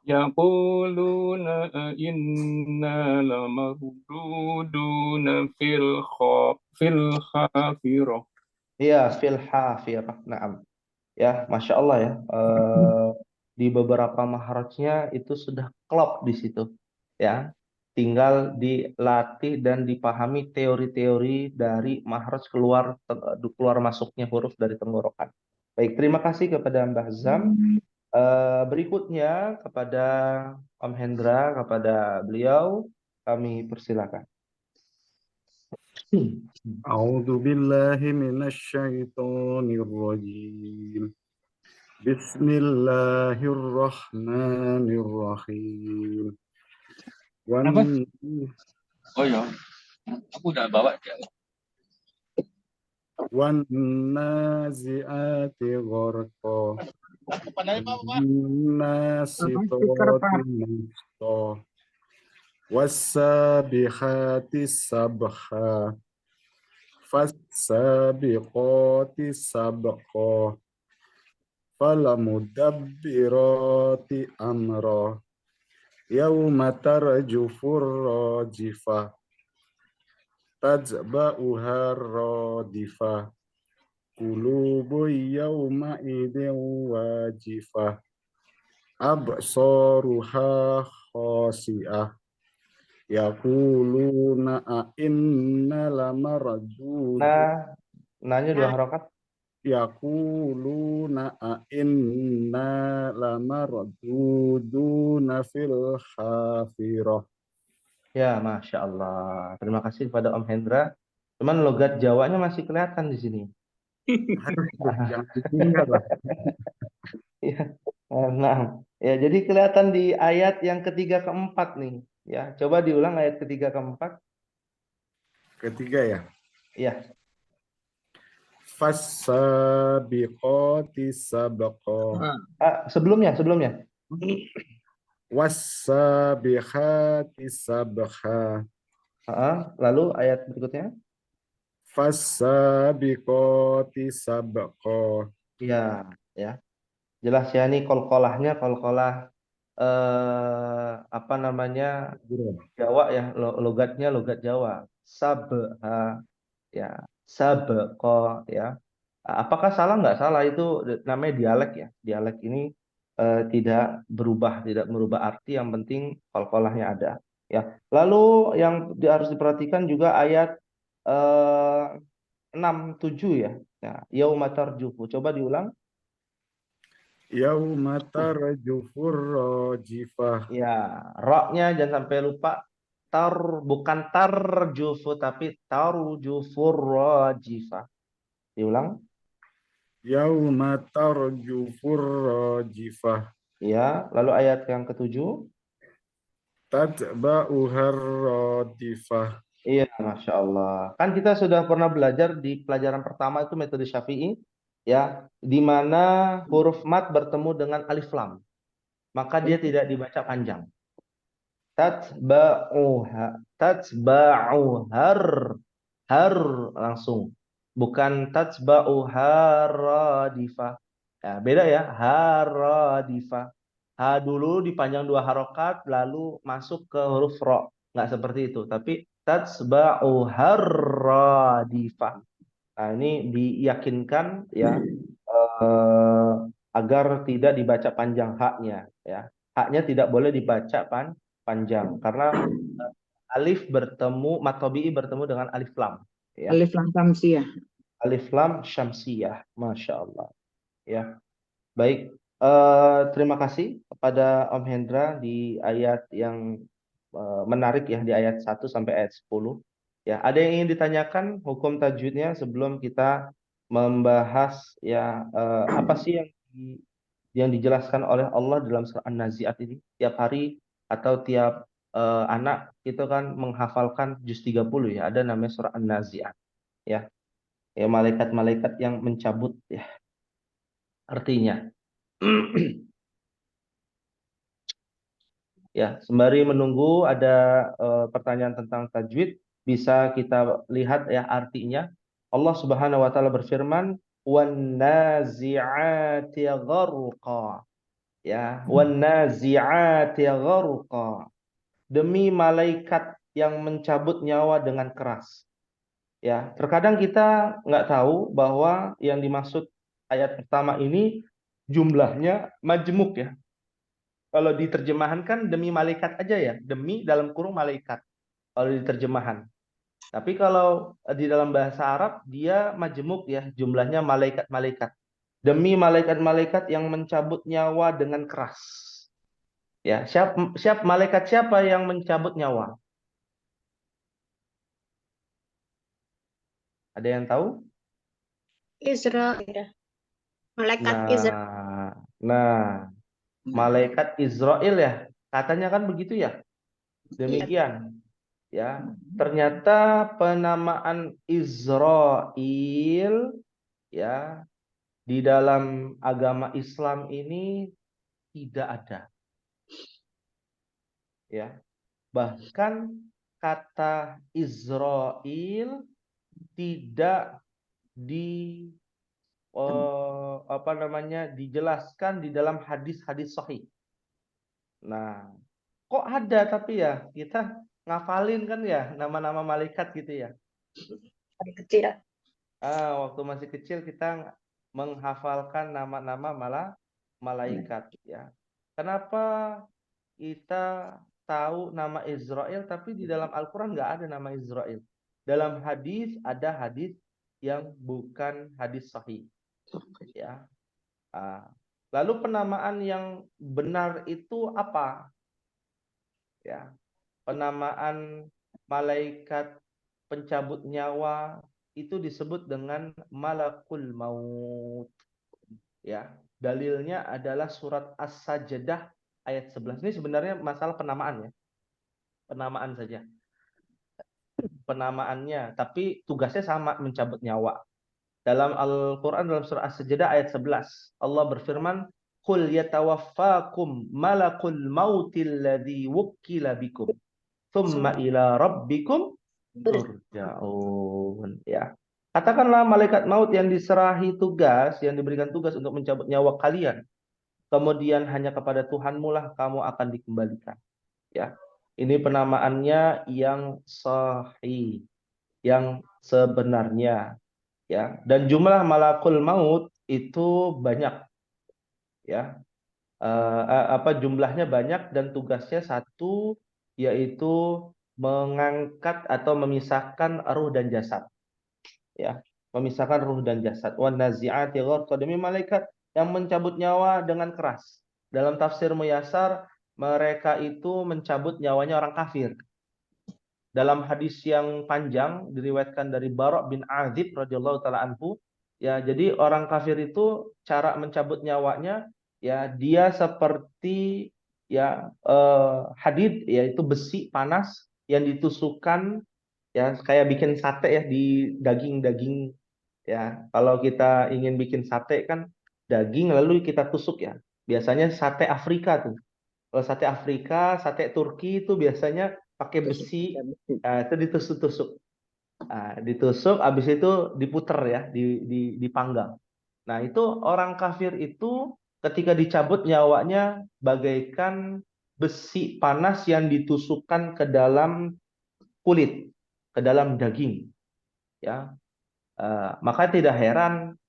يقولون أئنا لمردودون في الحافرة. Iya, fil hafirah. Naam. Ya, Masya Allah ya. Di beberapa mahrajnya itu sudah klop di situ. Ya. Tinggal dilatih dan dipahami teori-teori dari mahraj keluar masuknya huruf dari tenggorokan. Baik, terima kasih kepada Mbah Zam. Berikutnya kepada Om Hendra, kepada beliau kami persilakan. أعوذ بالله من الشيطان الرجيم بسم الله الرحمن الرحيم Kenapa? wan Oh ya, aku udah bawa dia. والنازعات غرقا Speaker والناشطات Pak. نشطا والسابحات سبحا فالسابقات سبقا فالمدبرات أمرا يوم ترجف الراجفة تتبعها الرادفة قلوب يومئذ واجفة أبصارها خاشعة يقولون أئنا لمردود Nanya 2 harokat. يقولون أئنا لمردودون في الحافرة. Ya, Masya Allah. Terima kasih kepada Om Hendra. Cuman logat Jawanya masih kelihatan di sini. Jangan ditinggal lah. Ya, nah, ya jadi kelihatan di ayat yang ketiga keempat nih. Ya, coba diulang ayat ketiga keempat. Ketiga ya. Ya, Fassabiqati sabqa. sebelumnya. Wassabihati sabha. Lalu ayat berikutnya. Fassabiqati sabqa. Ya, jelas ya ini kolkolahnya kolkolah apa namanya Jawa ya, logatnya logat Jawa. Sabha, ya, sabqa ya. Apakah salah? Nggak salah, itu namanya dialek ya. Dialek ini tidak merubah arti. Yang penting kolkolahnya ada. Ya. Lalu yang harus diperhatikan juga ayat 6-7 ya. Ya, yauma tarjufu. Coba diulang. Yauma tarjufur rajifah. Ya, roknya jangan sampai lupa. Bukan tarjufu tapi tarjufur rajifah. Diulang. Yauma tarjufur rajifah. Ya, lalu ayat yang ke-7. Tatba'uhar radifah. Iya, Masya Allah. Kan kita sudah pernah belajar di pelajaran pertama itu metode Syafi'i, ya, di mana huruf mat bertemu dengan alif lam, maka dia tidak dibaca panjang. Tatba'uhar, har langsung, bukan tatba'uharadifah. Ya, beda ya, haradifah. Ha dulu dipanjang 2 harokat, lalu masuk ke huruf ro. Nggak seperti itu, tapi tatsba'u harradifah. Nah, ini diyakinkan ya agar tidak dibaca panjang haknya ya. Haknya tidak boleh dibaca panjang karena alif bertemu matobi'i bertemu dengan alif lam ya. Alif lam tamsiyah. Alif lam syamsiyah. Masya Allah ya. Baik, terima kasih kepada Om Hendra di ayat yang menarik ya, di ayat 1 sampai ayat 10. Ya, ada yang ingin ditanyakan hukum tajwidnya sebelum kita membahas ya apa sih yang dijelaskan oleh Allah dalam surah An-Nazi'at ini? Tiap hari atau tiap anak itu kan menghafalkan juz 30 ya, ada namanya surah An-Nazi'at ya. Ya, malaikat-malaikat yang mencabut ya artinya. Ya, sembari menunggu ada pertanyaan tentang tajwid, bisa kita lihat ya artinya. Allah Subhanahu wa taala berfirman, "Wan nazi'ati gharqa." Ya, wan nazi'ati gharqa. Demi malaikat yang mencabut nyawa dengan keras. Ya, terkadang kita nggak tahu bahwa yang dimaksud ayat pertama ini jumlahnya majmuk ya. Kalau di terjemahan kan demi malaikat aja ya, demi dalam kurung malaikat kalau di terjemahan. Tapi kalau di dalam bahasa Arab dia majemuk ya, jumlahnya malaikat-malaikat. Demi malaikat-malaikat yang mencabut nyawa dengan keras. Ya, siap malaikat siapa yang mencabut nyawa? Ada yang tahu? Israel. Malaikat Israel. Nah, malaikat Israel ya. Katanya kan begitu ya. Demikian. Ya, ternyata penamaan Israel ya di dalam agama Islam ini tidak ada. Ya. Bahkan kata Israel tidak dijelaskan di dalam hadis-hadis sahih. Nah, kok ada tapi ya kita ngafalin kan ya nama-nama malaikat gitu ya. Dari kecil. Waktu masih kecil kita menghafalkan nama-nama malaikat ya. Kenapa kita tahu nama Israel tapi di dalam Al-Quran nggak ada nama Israel. Dalam hadis ada hadis yang bukan hadis sahih. Ya. Lalu penamaan yang benar itu apa? Ya. Penamaan malaikat pencabut nyawa itu disebut dengan malakul maut. Ya. Dalilnya adalah surat As-Sajdah ayat 11. Ini sebenarnya masalah penamaan ya. Penamaan saja. Penamaannya, tapi tugasnya sama, mencabut nyawa. Dalam Al-Quran, dalam surah As-Sajdah ayat 11, Allah berfirman, Qul yatawaffakum malakul mautil ladzi wukkila bikum, thumma ila rabbikum turja'un. Ya. Katakanlah malaikat maut yang diserahi tugas, yang diberikan tugas untuk mencabut nyawa kalian, kemudian hanya kepada Tuhanmu lah kamu akan dikembalikan. Ya. Ini penamaannya yang sahih, yang sebenarnya. Ya, dan jumlah malakul maut itu banyak. Ya. Jumlahnya banyak dan tugasnya satu, yaitu mengangkat atau memisahkan ruh dan jasad. Ya, memisahkan ruh dan jasad. Wan nazi'ati gharqa, demi malaikat yang mencabut nyawa dengan keras. Dalam tafsir Muyassar, mereka itu mencabut nyawanya orang kafir. Dalam hadis yang panjang diriwayatkan dari Bara' bin Azib radhiyallahu taala anhu, ya, jadi orang kafir itu cara mencabut nyawanya ya dia seperti ya hadid, yaitu besi panas yang ditusukkan ya kayak bikin sate ya di daging-daging ya. Kalau kita ingin bikin sate kan daging lalu kita tusuk ya. Biasanya sate Afrika tuh. Kalau sate Afrika, sate Turki itu biasanya pakai besi, itu ditusuk-tusuk. Ditusuk, habis itu diputer ya, dipanggang. Nah, itu orang kafir itu ketika dicabut nyawanya bagaikan besi panas yang ditusukkan ke dalam kulit, ke dalam daging. Ya, maka tidak heran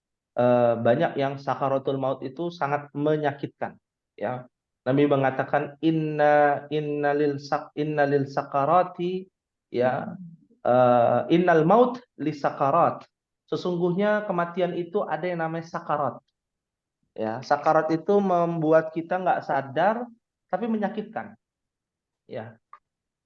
banyak yang sakaratul maut itu sangat menyakitkan. Ya, Nabi mengatakan innalil sakarati ya innal maut lisakarat. Sesungguhnya kematian itu ada yang namanya sakarat. Ya, sakarat itu membuat kita nggak sadar tapi menyakitkan. Ya,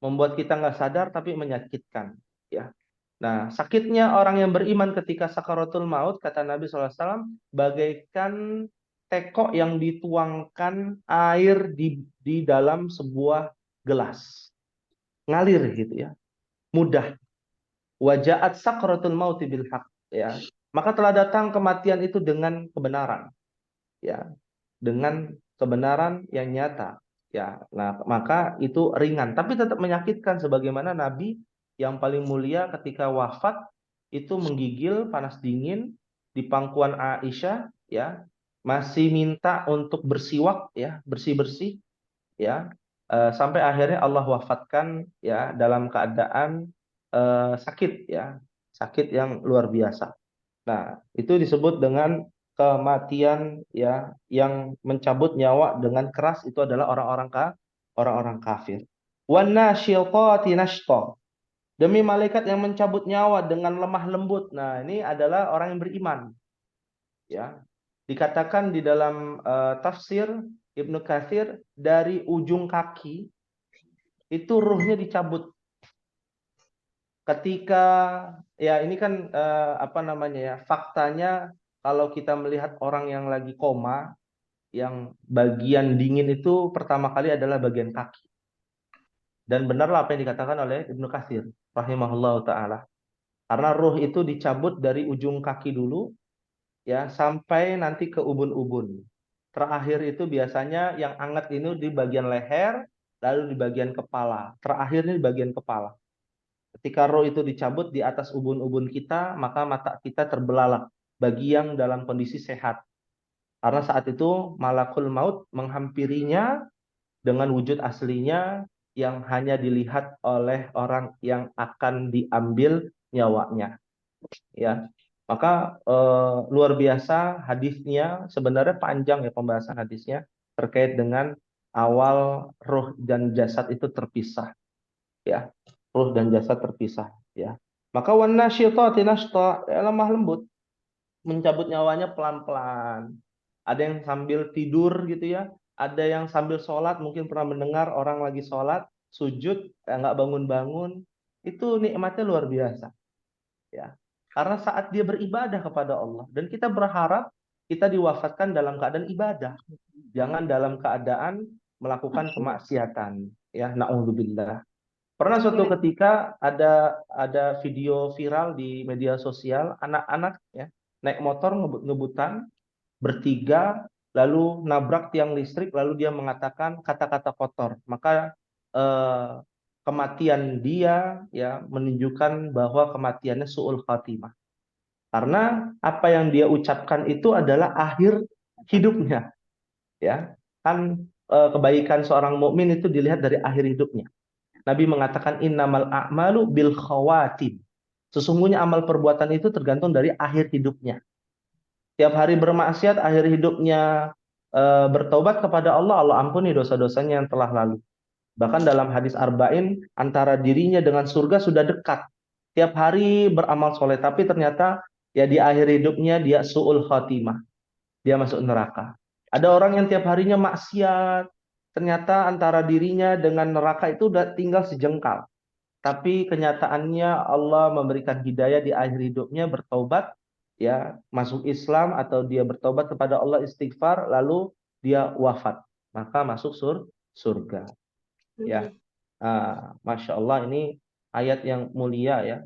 membuat kita nggak sadar tapi menyakitkan. Ya. Nah, sakitnya orang yang beriman ketika sakaratul maut, kata Nabi SAW, bagaikan tekok yang dituangkan air di dalam sebuah gelas. Ngalir gitu ya. Mudah. Wajaat sakaratul maut bil haq. Ya. Maka telah datang kematian itu dengan kebenaran. Ya. Dengan kebenaran yang nyata. Ya. Nah, maka itu ringan. Tapi tetap menyakitkan sebagaimana Nabi yang paling mulia ketika wafat itu menggigil panas dingin di pangkuan Aisyah ya, masih minta untuk bersiwak ya, bersih-bersih ya, sampai akhirnya Allah wafatkan ya dalam keadaan sakit ya, sakit yang luar biasa. Nah, itu disebut dengan kematian ya yang mencabut nyawa dengan keras, itu adalah orang-orang kafir. Wan nasyitati nashta, demi malaikat yang mencabut nyawa dengan lemah lembut. Nah, ini adalah orang yang beriman. Ya. Dikatakan di dalam tafsir Ibnu Katsir, dari ujung kaki itu ruhnya dicabut. ketika ya ini kan apa namanya ya, faktanya kalau kita melihat orang yang lagi koma, yang bagian dingin itu pertama kali adalah bagian kaki. Dan benarlah apa yang dikatakan oleh Ibnu Katsir rahimahullah taala. Karena ruh itu dicabut dari ujung kaki dulu ya sampai nanti ke ubun-ubun. Terakhir itu biasanya yang hangat ini di bagian leher, lalu di bagian kepala. Terakhir ini di bagian kepala. Ketika roh itu dicabut di atas ubun-ubun kita, maka mata kita terbelalak bagi yang dalam kondisi sehat. Karena saat itu malakul maut menghampirinya dengan wujud aslinya yang hanya dilihat oleh orang yang akan diambil nyawanya. Ya, maka luar biasa hadisnya, sebenarnya panjang ya pembahasan hadisnya terkait dengan awal roh dan jasad itu terpisah. Ya, ruh dan jasad terpisah. Ya, maka wan nasyitati nashta, lemah lembut, mencabut nyawanya pelan-pelan. Ada yang sambil tidur gitu ya, ada yang sambil sholat, mungkin pernah mendengar orang lagi sholat, sujud, nggak bangun-bangun, itu nikmatnya luar biasa. Ya, karena saat dia beribadah kepada Allah, dan kita berharap kita diwafatkan dalam keadaan ibadah, jangan dalam keadaan melakukan kemaksiatan. Ya, na'udzubillah. Pernah suatu ketika ada video viral di media sosial, anak-anak ya naik motor ngebut-ngebutan bertiga, lalu nabrak tiang listrik, lalu dia mengatakan kata-kata kotor. Maka kematian dia ya menunjukkan bahwa kematiannya su'ul khatimah. Karena apa yang dia ucapkan itu adalah akhir hidupnya. Ya, kan kebaikan seorang mukmin itu dilihat dari akhir hidupnya. Nabi mengatakan innamal a'malu bil khawatim. Sesungguhnya amal perbuatan itu tergantung dari akhir hidupnya. Tiap hari bermaksiat, akhir hidupnya bertobat kepada Allah, Allah ampuni dosa-dosanya yang telah lalu. Bahkan dalam hadis Arba'in, antara dirinya dengan surga sudah dekat. Tiap hari beramal soleh, tapi ternyata ya di akhir hidupnya dia su'ul khatimah. Dia masuk neraka. Ada orang yang tiap harinya maksiat, ternyata antara dirinya dengan neraka itu udah tinggal sejengkal. Tapi kenyataannya Allah memberikan hidayah di akhir hidupnya, bertobat, ya masuk Islam, atau dia bertobat kepada Allah, istighfar, lalu dia wafat, maka masuk surga. Ya, Masya Allah, ini ayat yang mulia ya.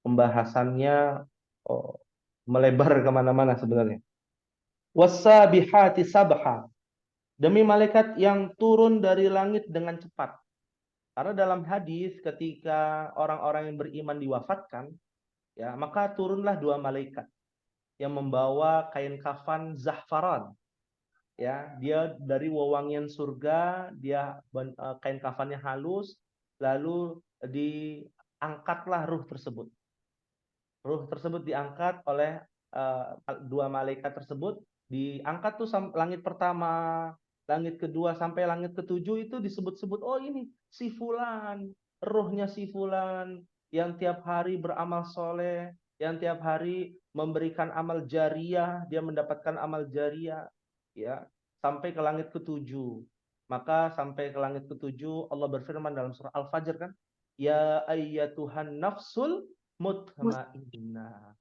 Pembahasannya melebar kemana-mana sebenarnya. Wassabihati sabha, demi malaikat yang turun dari langit dengan cepat. Karena dalam hadis ketika orang-orang yang beriman diwafatkan, ya maka turunlah dua malaikat yang membawa kain kafan zahfaran. Ya, dia dari wewangian surga, dia kain kafannya halus, lalu diangkatlah ruh tersebut. Ruh tersebut diangkat oleh dua malaikat tersebut, diangkat tuh langit pertama, langit kedua sampai langit ketujuh itu disebut-sebut, oh ini si fulan, ruhnya si fulan yang tiap hari beramal soleh, yang tiap hari memberikan amal jariyah, dia mendapatkan amal jariyah, ya sampai ke langit ketujuh. Maka sampai ke langit ketujuh Allah berfirman dalam surah Al-Fajr kan, ya ayyatuhan nafsul mutmainnah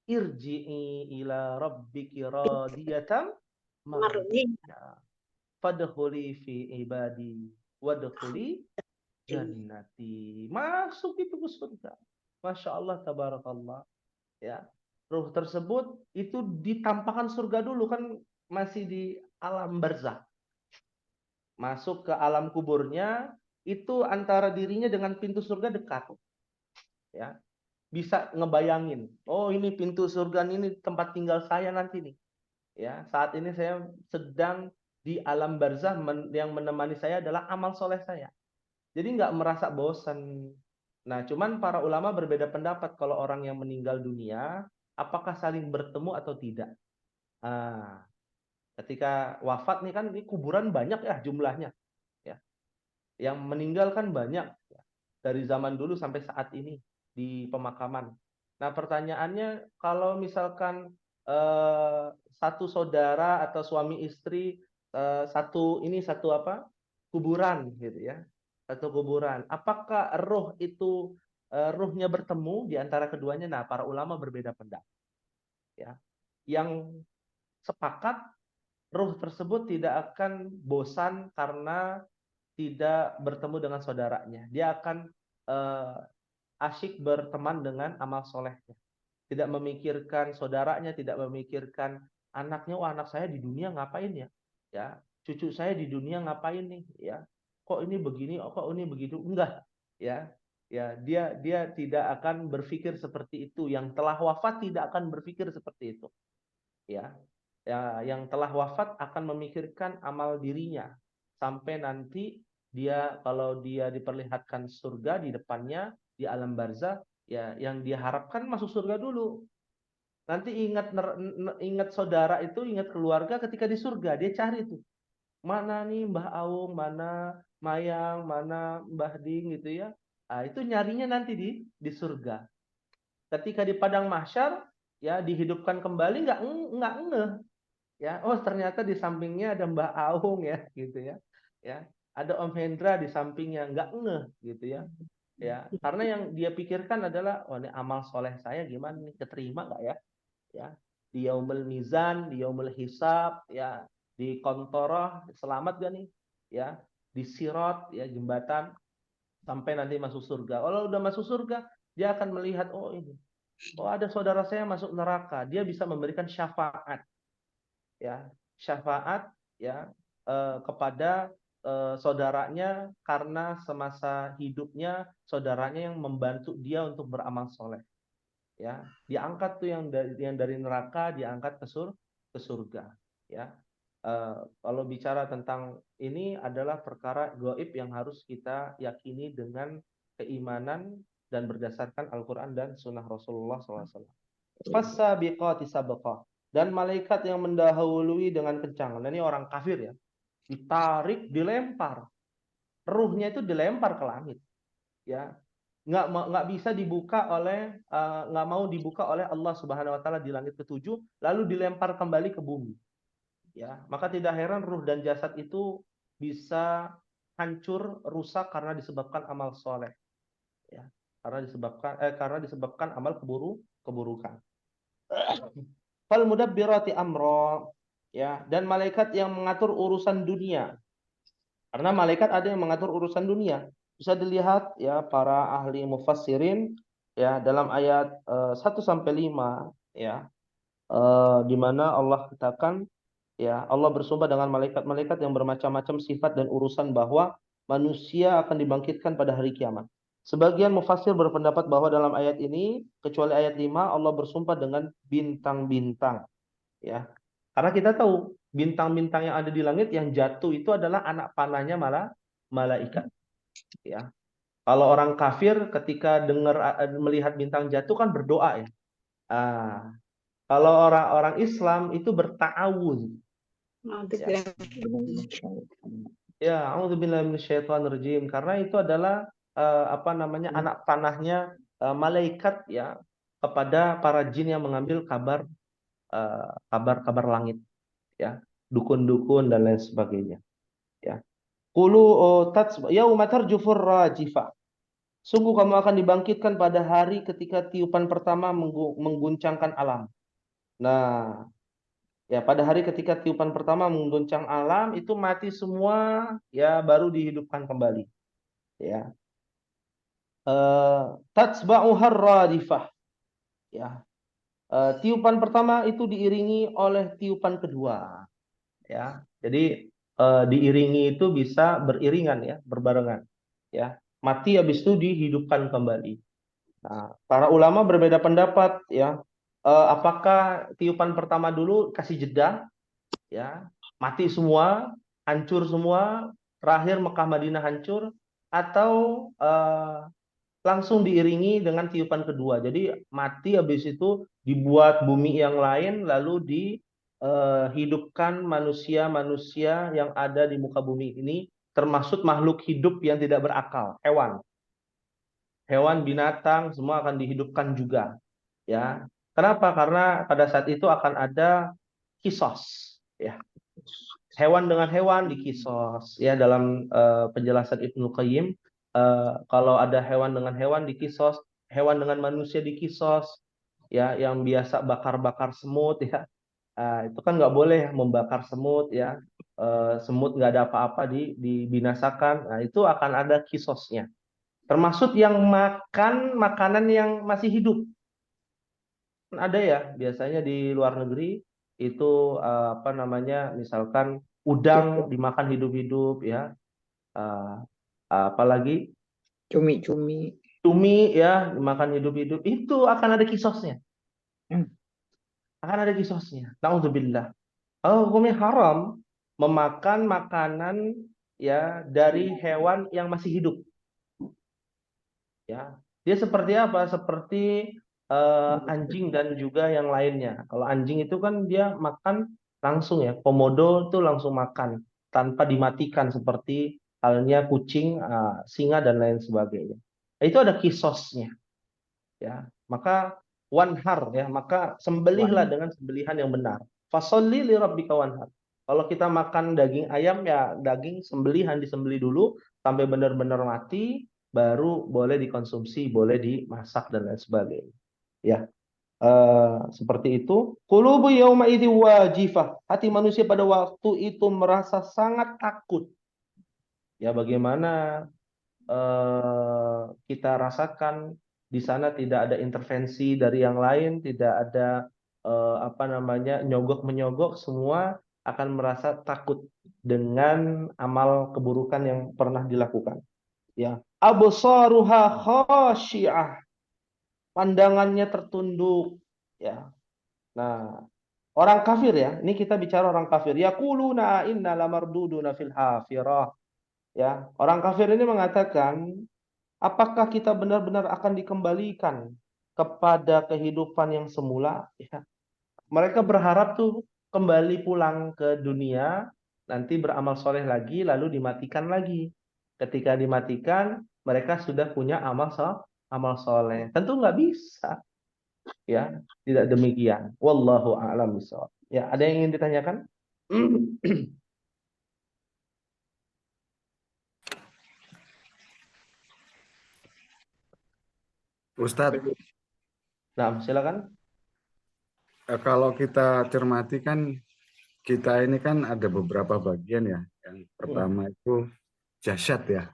irji'i ila rabbiki radiyatan mardiyah fadkhuli fi ibadi wadkhuli jannati. Masuk itu ke surga. Masya Allah, tabarakallah. Ya, ruh tersebut itu ditampakkan surga dulu, kan masih di alam barzakh. Masuk ke alam kuburnya, itu antara dirinya dengan pintu surga dekat. Ya, bisa ngebayangin, oh ini pintu surga, ini tempat tinggal saya nanti nih. Ya, saat ini saya sedang di alam barzakh, yang menemani saya adalah amal soleh saya. Jadi nggak merasa bosan. Nah, cuman para ulama berbeda pendapat kalau orang yang meninggal dunia, apakah saling bertemu atau tidak. Ketika wafat nih kan, ini kuburan banyak ya jumlahnya. Ya, yang meninggal kan banyak ya, dari zaman dulu sampai saat ini di pemakaman. Nah, pertanyaannya kalau misalkan satu saudara atau suami istri satu kuburan gitu ya. Satu kuburan. Apakah ruh itu ruhnya bertemu di antara keduanya? Nah, para ulama berbeda pendapat. Ya. Yang sepakat ruh tersebut tidak akan bosan karena tidak bertemu dengan saudaranya. Dia akan asyik berteman dengan amal solehnya. Tidak memikirkan saudaranya, tidak memikirkan anaknya. Wah, anak saya di dunia ngapain ya? Ya, cucu saya di dunia ngapain nih? Ya, kok ini begini? Oh, kok ini begitu? Enggak, ya. Ya, dia tidak akan berpikir seperti itu. Yang telah wafat tidak akan berpikir seperti itu. Ya, yang telah wafat akan memikirkan amal dirinya sampai nanti dia, kalau dia diperlihatkan surga di depannya di alam barzah, ya yang dia harapkan masuk surga dulu. Nanti ingat saudara itu, ingat keluarga ketika di surga, dia cari tuh. Mana nih Mbah Aung, mana Mayang, mana Mbah Ding gitu ya. Nah, itu nyarinya nanti di surga. Ketika di padang mahsyar ya dihidupkan kembali, nggak ngeh. Ya, oh ternyata di sampingnya ada Mbah Aung ya, gitu ya. Ya, ada Om Hendra di sampingnya, nggak ngeh gitu ya. Ya, karena yang dia pikirkan adalah, oh ini amal soleh saya gimana nih, keterima nggak ya? Ya, di yaumul mizan, di yaumul hisab, ya, di kontoroh selamat gak nih? Ya, di sirot ya jembatan sampai nanti masuk surga. Kalau udah masuk surga, dia akan melihat, oh ini, oh ada saudara saya masuk neraka, dia bisa memberikan syafaat. Ya, syafaat ya kepada saudaranya karena semasa hidupnya saudaranya yang membantu dia untuk beramal soleh. Ya, diangkat tuh yang dari neraka diangkat ke surga. Ya, kalau bicara tentang ini adalah perkara gaib yang harus kita yakini dengan keimanan dan berdasarkan Al-Quran dan Sunnah Rasulullah SAW. Fasabiqati sabqa. Dan malaikat yang mendahului dengan kencang. Nah, ini orang kafir ya. Ditarik, dilempar. Ruhnya itu dilempar ke langit. Ya, nggak bisa dibuka oleh nggak mau dibuka oleh Allah Subhanahu Wa Taala di langit ketujuh, lalu dilempar kembali ke bumi. Ya, maka tidak heran ruh dan jasad itu bisa hancur, rusak karena disebabkan amal soleh. Ya, karena disebabkan amal keburukan. Fal mudabbirati amro, ya, dan malaikat yang mengatur urusan dunia. Karena malaikat ada yang mengatur urusan dunia. Bisa dilihat ya para ahli mufassirin ya dalam ayat 1 sampai 5 ya, di mana Allah katakan ya, Allah bersumpah dengan malaikat-malaikat yang bermacam-macam sifat dan urusan bahwa manusia akan dibangkitkan pada hari kiamat. Sebagian mufassir berpendapat bahwa dalam ayat ini, kecuali ayat 5, Allah bersumpah dengan bintang-bintang. Ya, karena kita tahu bintang-bintang yang ada di langit yang jatuh itu adalah anak panahnya malaikat. Ya, kalau orang kafir ketika melihat bintang jatuh kan berdoa ya. Kalau orang-orang Islam itu berta'awuz. Ya, a'udzubillahi minasyaitonirrajim, karena itu adalah anak panahnya malaikat ya kepada para jin yang mengambil kabar langit ya, dukun-dukun dan lain sebagainya ya. Qulu yauma tarjufur rajifah. Sungguh kamu akan dibangkitkan pada hari ketika tiupan pertama mengguncangkan alam. Nah, ya, pada hari ketika tiupan pertama mengguncang alam itu mati semua ya, baru dihidupkan kembali. Ya. Tatsba'uhar radifah. Ya. Tiupan pertama itu diiringi oleh tiupan kedua. Ya. Jadi diiringi itu bisa beriringan ya, berbarengan. Ya. Mati habis itu dihidupkan kembali. Nah, para ulama berbeda pendapat ya. Apakah tiupan pertama dulu kasih jeda ya, mati semua, hancur semua, terakhir Mekah Madinah hancur, atau langsung diiringi dengan tiupan kedua. Jadi mati habis itu dibuat bumi yang lain, lalu dihidupkan manusia-manusia yang ada di muka bumi ini, termasuk makhluk hidup yang tidak berakal, hewan, binatang, semua akan dihidupkan juga. Ya, kenapa? Karena pada saat itu akan ada kisos, ya. hewan dengan hewan dikisos ya dalam penjelasan Ibnu Qayyim, kalau ada hewan dengan hewan dikisos, hewan dengan manusia dikisos ya, yang biasa bakar-bakar semut ya. Itu kan nggak boleh membakar semut ya. Semut nggak ada apa-apa dibinasakan. Nah, itu akan ada kisosnya. Termasuk yang makan makanan yang masih hidup. Kan ada ya, biasanya di luar negeri itu apa namanya, misalkan udang dimakan hidup-hidup ya. Apalagi Cumi-cumi. cumi ya dimakan hidup-hidup, itu akan ada kisosnya. Akan ada kisosnya. Nauzubillah. Hukumnya haram memakan makanan ya dari hewan yang masih hidup. Ya, dia seperti apa? Seperti anjing dan juga yang lainnya. Kalau anjing itu kan dia makan langsung ya, komodo itu langsung makan tanpa dimatikan seperti halnya kucing, singa dan lain sebagainya. Itu ada kisosnya. Ya, maka wanhar ya, maka sembelihlah dengan sembelihan yang benar. Fasholli li rabbika wanhar. Kalau kita makan daging ayam ya daging sembelihan disembelih dulu sampai benar-benar mati, baru boleh dikonsumsi, boleh dimasak dan lain sebagainya. Ya, seperti itu. Qulubu yauma idzi wajifah. Hati manusia pada waktu itu merasa sangat takut. Ya, bagaimana kita rasakan di sana tidak ada intervensi dari yang lain, tidak ada apa namanya nyogok-menyogok, semua akan merasa takut dengan amal keburukan yang pernah dilakukan. Ya, absaruha khashi'ah, pandangannya tertunduk. Ya, nah orang kafir ya, ini kita bicara orang kafir. Yaquluna inna lamarduduna fil hafirah. Ya, orang kafir ini mengatakan, apakah kita benar-benar akan dikembalikan kepada kehidupan yang semula? Ya. Mereka berharap tuh kembali pulang ke dunia, nanti beramal soleh lagi, lalu dimatikan lagi. Ketika dimatikan, mereka sudah punya amal soleh. Tentu nggak bisa, ya, tidak demikian. Wallahu a'lam bishawab. Ya, ada yang ingin ditanyakan? Ustadz, Nah, silakan. kalau kita cermati kan kita ini kan ada beberapa bagian ya. Yang pertama itu jasad ya.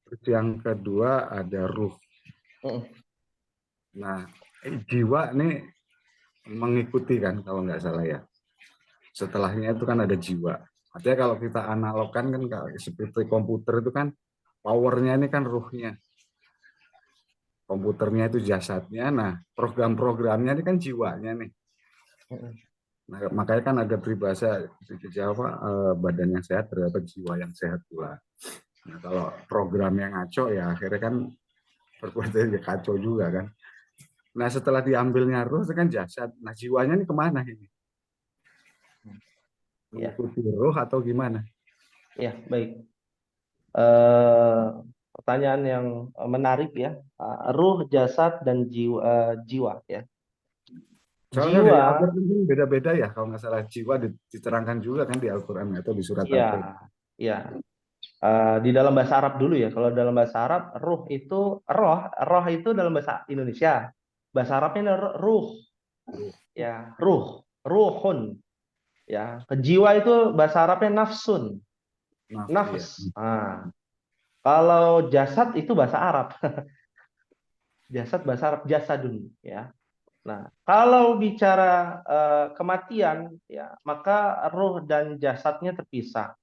Terus yang kedua ada ruh. Nah, jiwa nih mengikuti kan kalau nggak salah ya. Setelahnya itu kan ada jiwa. Artinya kalau kita analogkan kan seperti komputer itu kan powernya ini kan ruhnya. Komputernya itu jasadnya, nah program-programnya ini kan jiwanya nih. Nah, makanya kan ada peribahasa di Jawa, badan yang sehat terdapat jiwa yang sehat pula. Nah, kalau program yang ngaco ya akhirnya kan perbuatannya kacau juga kan. Nah, setelah diambilnya ruh itu kan jasad. Nah, jiwanya ini kemana ini? Mengikuti ruh atau gimana? Ya, baik. Pertanyaan yang menarik ya. Ruh, jasad, dan jiwa ya. Soalnya di Jiwa, Al-Quran ini beda-beda ya, kalau nggak salah jiwa diterangkan juga kan di Al-Quran atau di surat Al-Quran. ya. Di dalam bahasa Arab dulu ya. Kalau dalam bahasa Arab, ruh itu roh itu dalam bahasa Indonesia. Bahasa Arabnya ruh. Ya, ruhun. Ya, jiwa itu bahasa Arabnya nafsun. Nafs. Iya. Kalau jasad itu bahasa Arab. Jasad bahasa Arab jasadun ya. Nah, kalau bicara kematian ya, maka ruh dan jasadnya terpisah.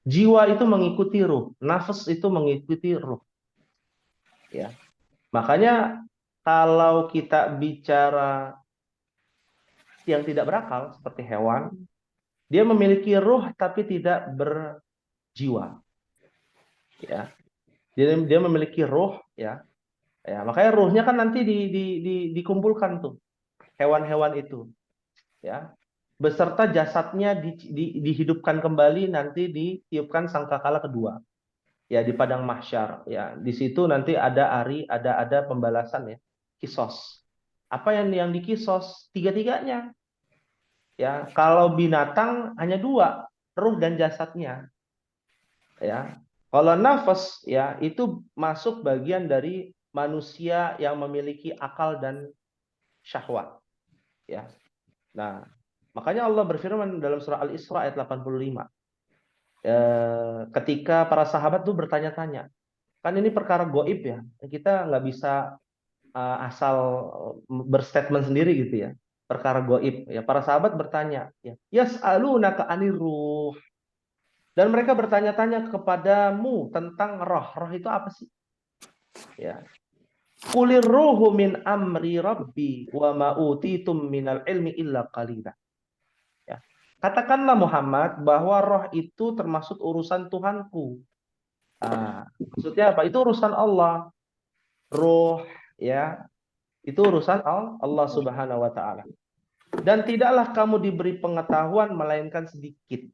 Jiwa itu mengikuti ruh, nafas itu mengikuti ruh. Ya. Makanya kalau kita bicara yang tidak berakal seperti hewan, dia memiliki ruh tapi tidak berjiwa. Ya. Dia memiliki ruh ya. Ya, makanya ruhnya kan nanti dikumpulkan tuh hewan-hewan itu, ya, beserta jasadnya dihidupkan kembali, nanti ditiupkan sangkakala kedua, ya, di padang mahsyar, ya, di situ nanti ada ada pembalasan ya, kisos. Apa yang dikisos? Tiga-tiganya, Ya, kalau binatang hanya dua, ruh dan jasadnya. Ya, kalau nafas ya itu masuk bagian dari manusia yang memiliki akal dan syahwat. Ya, nah makanya Allah berfirman dalam surah Al-Isra ayat 85. Ketika para sahabat tuh bertanya-tanya, kan ini perkara goib ya, kita nggak bisa asal berstatement sendiri gitu ya, perkara goib ya. Para sahabat bertanya ya, yas'alunaka anir ruh, dan mereka bertanya-tanya kepadamu tentang roh. Roh itu apa sih? Ya, qulir ruhu min amri rabbi wa ma utitum minal ilmi illa qalila. Ya, katakanlah Muhammad bahwa roh itu termasuk urusan Tuhanku. Maksudnya apa? Itu urusan Allah. Ruh ya, itu urusan Allah Subhanahu wa taala. Dan tidaklah kamu diberi pengetahuan melainkan sedikit.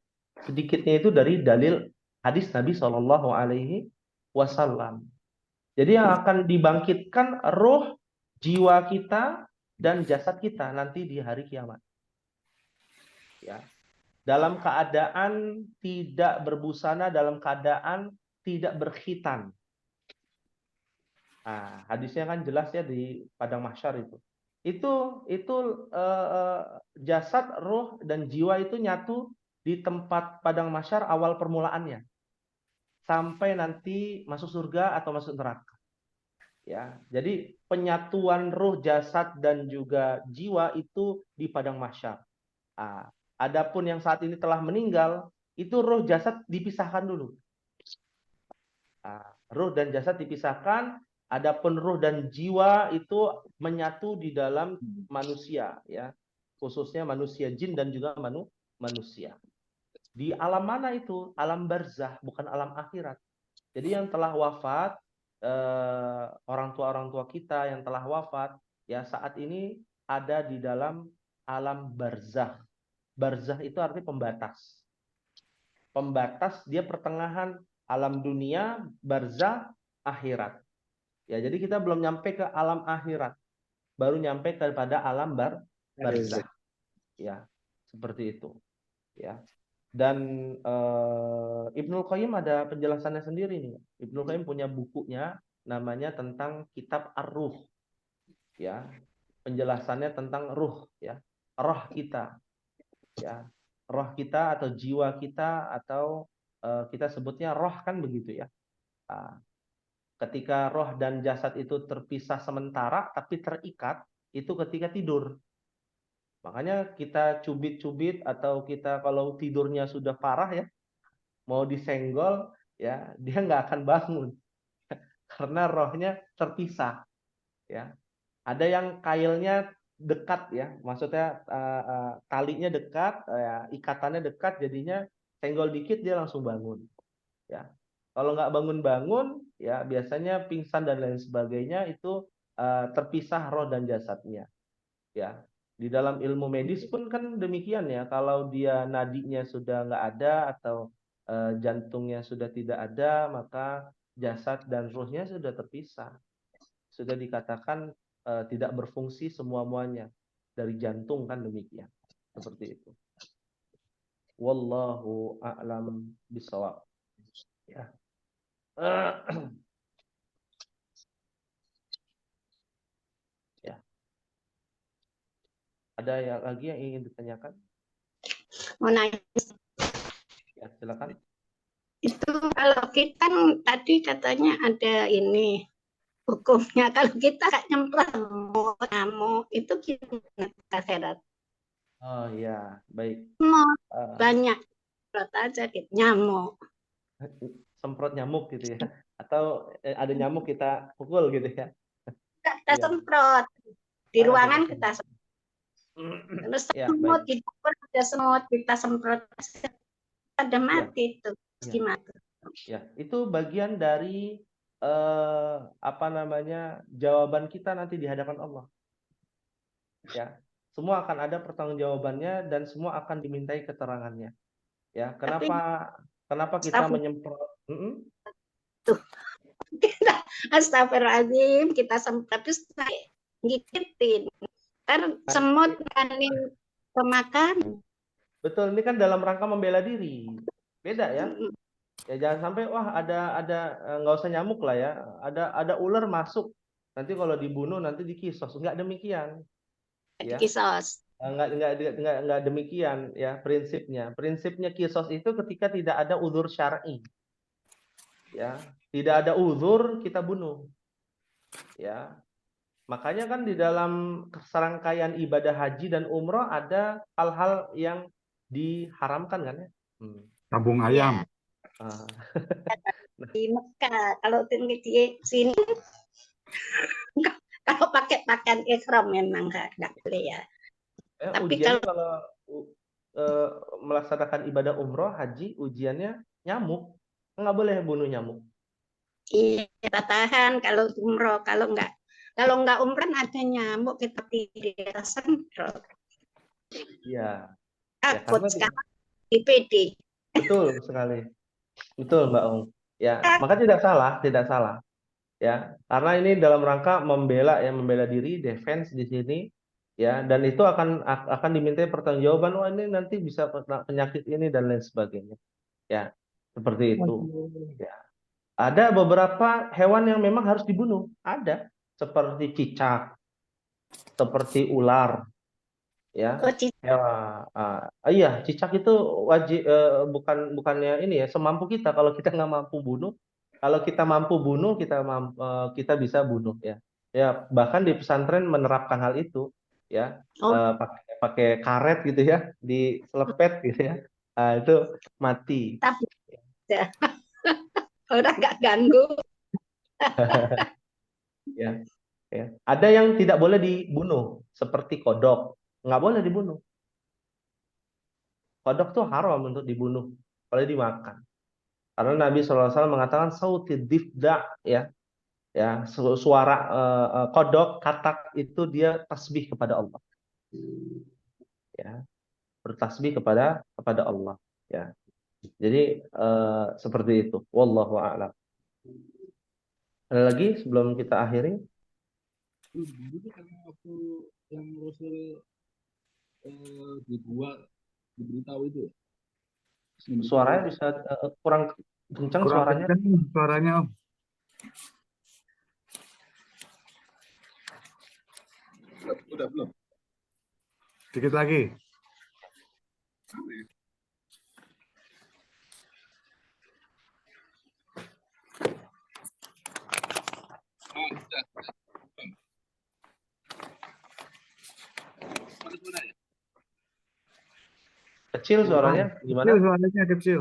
Sedikitnya itu dari dalil hadis Nabi Shallallahu alaihi wasallam. Jadi yang akan dibangkitkan roh, jiwa kita dan jasad kita nanti di hari kiamat. Ya. Dalam keadaan tidak berbusana, dalam keadaan tidak berkhitan. Nah, hadisnya kan jelas ya di padang mahsyar itu. Itu jasad, roh dan jiwa itu nyatu di tempat padang mahsyar awal permulaannya sampai nanti masuk surga atau masuk neraka. Ya, jadi penyatuan roh, jasad dan juga jiwa itu di padang mahsyar. Adapun yang saat ini telah meninggal, itu roh jasad dipisahkan dulu. Roh dan jasad dipisahkan. Adapun roh dan jiwa itu menyatu di dalam manusia, ya, khususnya manusia jin dan juga manusia. Di alam mana itu? Alam barzah, bukan alam akhirat. Jadi yang telah wafat, orang tua kita yang telah wafat, ya saat ini ada di dalam alam barzah. Barzah itu artinya pembatas. Pembatas, dia pertengahan alam dunia, barzah, akhirat. Ya, jadi kita belum nyampe ke alam akhirat, baru nyampe kepada alam barzah. Ya, seperti itu. Ya. Dan Ibnul Qayyim ada penjelasannya sendiri nih. Ibnul Qayyim punya bukunya namanya tentang Kitab Ar-Ruh. Ya. Penjelasannya tentang ruh, ya. Roh kita. Ya. Roh kita atau jiwa kita atau kita sebutnya roh kan begitu ya. Ketika roh dan jasad itu terpisah sementara tapi terikat, itu ketika tidur. Makanya kita cubit-cubit atau kita kalau tidurnya sudah parah ya, mau disenggol ya, dia nggak akan bangun karena rohnya terpisah. Ya, ada yang kailnya dekat ya, maksudnya talinya dekat, ikatannya dekat, jadinya senggol dikit dia langsung bangun. Ya, kalau nggak bangun-bangun, ya biasanya pingsan dan lain sebagainya itu terpisah roh dan jasadnya. Ya, di dalam ilmu medis pun kan demikian ya. Kalau dia nadinya sudah nggak ada atau jantungnya sudah tidak ada, maka jasad dan ruhnya sudah terpisah. Sudah dikatakan tidak berfungsi semua-muanya. Dari jantung kan demikian. Seperti itu. Wallahu a'lam bishawab. Ya. Ya. Ada yang lagi yang ingin ditanyakan? Mau nanya, Ya, silakan. itu kalau kita kan tadi katanya ada ini hukumnya, kalau kita nyemprot nyamuk itu gimana akhirat? Oh ya, baik. Mau banyak semprot aja gitu, nyamuk. Semprot nyamuk gitu ya, atau ada nyamuk kita pukul gitu ya. Kita Iya. semprot di ruangan, kita semprot. Terus Ya, semut baik. di dapur ada semut, kita semprot ada mati itu. Ya. Gimana? Ya, itu bagian dari apa namanya, jawaban kita nanti di hadapan Allah. Ya, semua akan ada pertanggungjawabannya dan semua akan dimintai keterangannya. Ya, kenapa kita menyemprot? Tuh. Astagfirullahaladzim, kita semprot terus gigitin. Kan semut nganin Pemakan. Betul, ini kan dalam rangka membela diri. Beda ya. Ya jangan sampai wah ada nggak usah nyamuk lah ya. Ada ular masuk. Nanti kalau dibunuh nanti dikisos. Enggak demikian. Ya. Kisos. Enggak demikian ya prinsipnya. Prinsipnya kisos itu ketika tidak ada uzur syar'i. Ya, tidak ada uzur kita bunuh. Ya. Makanya kan di dalam serangkaian ibadah haji dan umroh ada hal-hal yang diharamkan kan ya. Tabung ayam. Ah. Di Mekah, kalau di sini kalau pakai pakaian ihram memang nggak boleh ya. Tapi Ujiannya kalau melaksanakan ibadah umroh, haji, ujiannya nyamuk. Nggak boleh bunuh nyamuk. Iya, kita tahan kalau umroh, kalau nggak umroh ada nyamuk kita tidak semprot. Iya. Takut karena sekarang di PD. betul sekali. Betul Mbak Ung. Ya, maka tidak salah. Ya, karena ini dalam rangka membela diri, defense di sini. Ya, dan itu akan dimintai pertanggungjawaban. Oh, ini nanti bisa kena penyakit ini dan lain sebagainya. Ya, seperti itu. Ya. Ada beberapa hewan yang memang harus dibunuh. Ada, seperti cicak, seperti ular. Ya. Iya, cicak itu wajib bukannya ini ya, semampu kita. Kalau kita nggak mampu bunuh, kalau kita mampu bunuh, kita bisa bunuh ya. Ya, bahkan di pesantren menerapkan hal itu ya. Pakai karet gitu ya, diselepet gitu ya. Nah, itu mati. Tapi orang nggak ganggu. Ya. Ada yang tidak boleh dibunuh, seperti kodok. Nggak boleh dibunuh. Kodok tuh haram untuk dibunuh, boleh dimakan. Karena Nabi SAW mengatakan sautid difda ya, suara kodok, katak itu dia tasbih kepada Allah. Ya, bertasbih kepada Allah. Ya, jadi seperti itu. Wallahu a'lam. Ada lagi sebelum kita akhiri? Itu karena waktu yang Rasul di gua diberitahu itu. Suaranya bisa kurang kencang suaranya. Kencang suaranya, Om. Udah belum? Dikit lagi. Kecil suaranya gimana? Kecil suaranya kecil.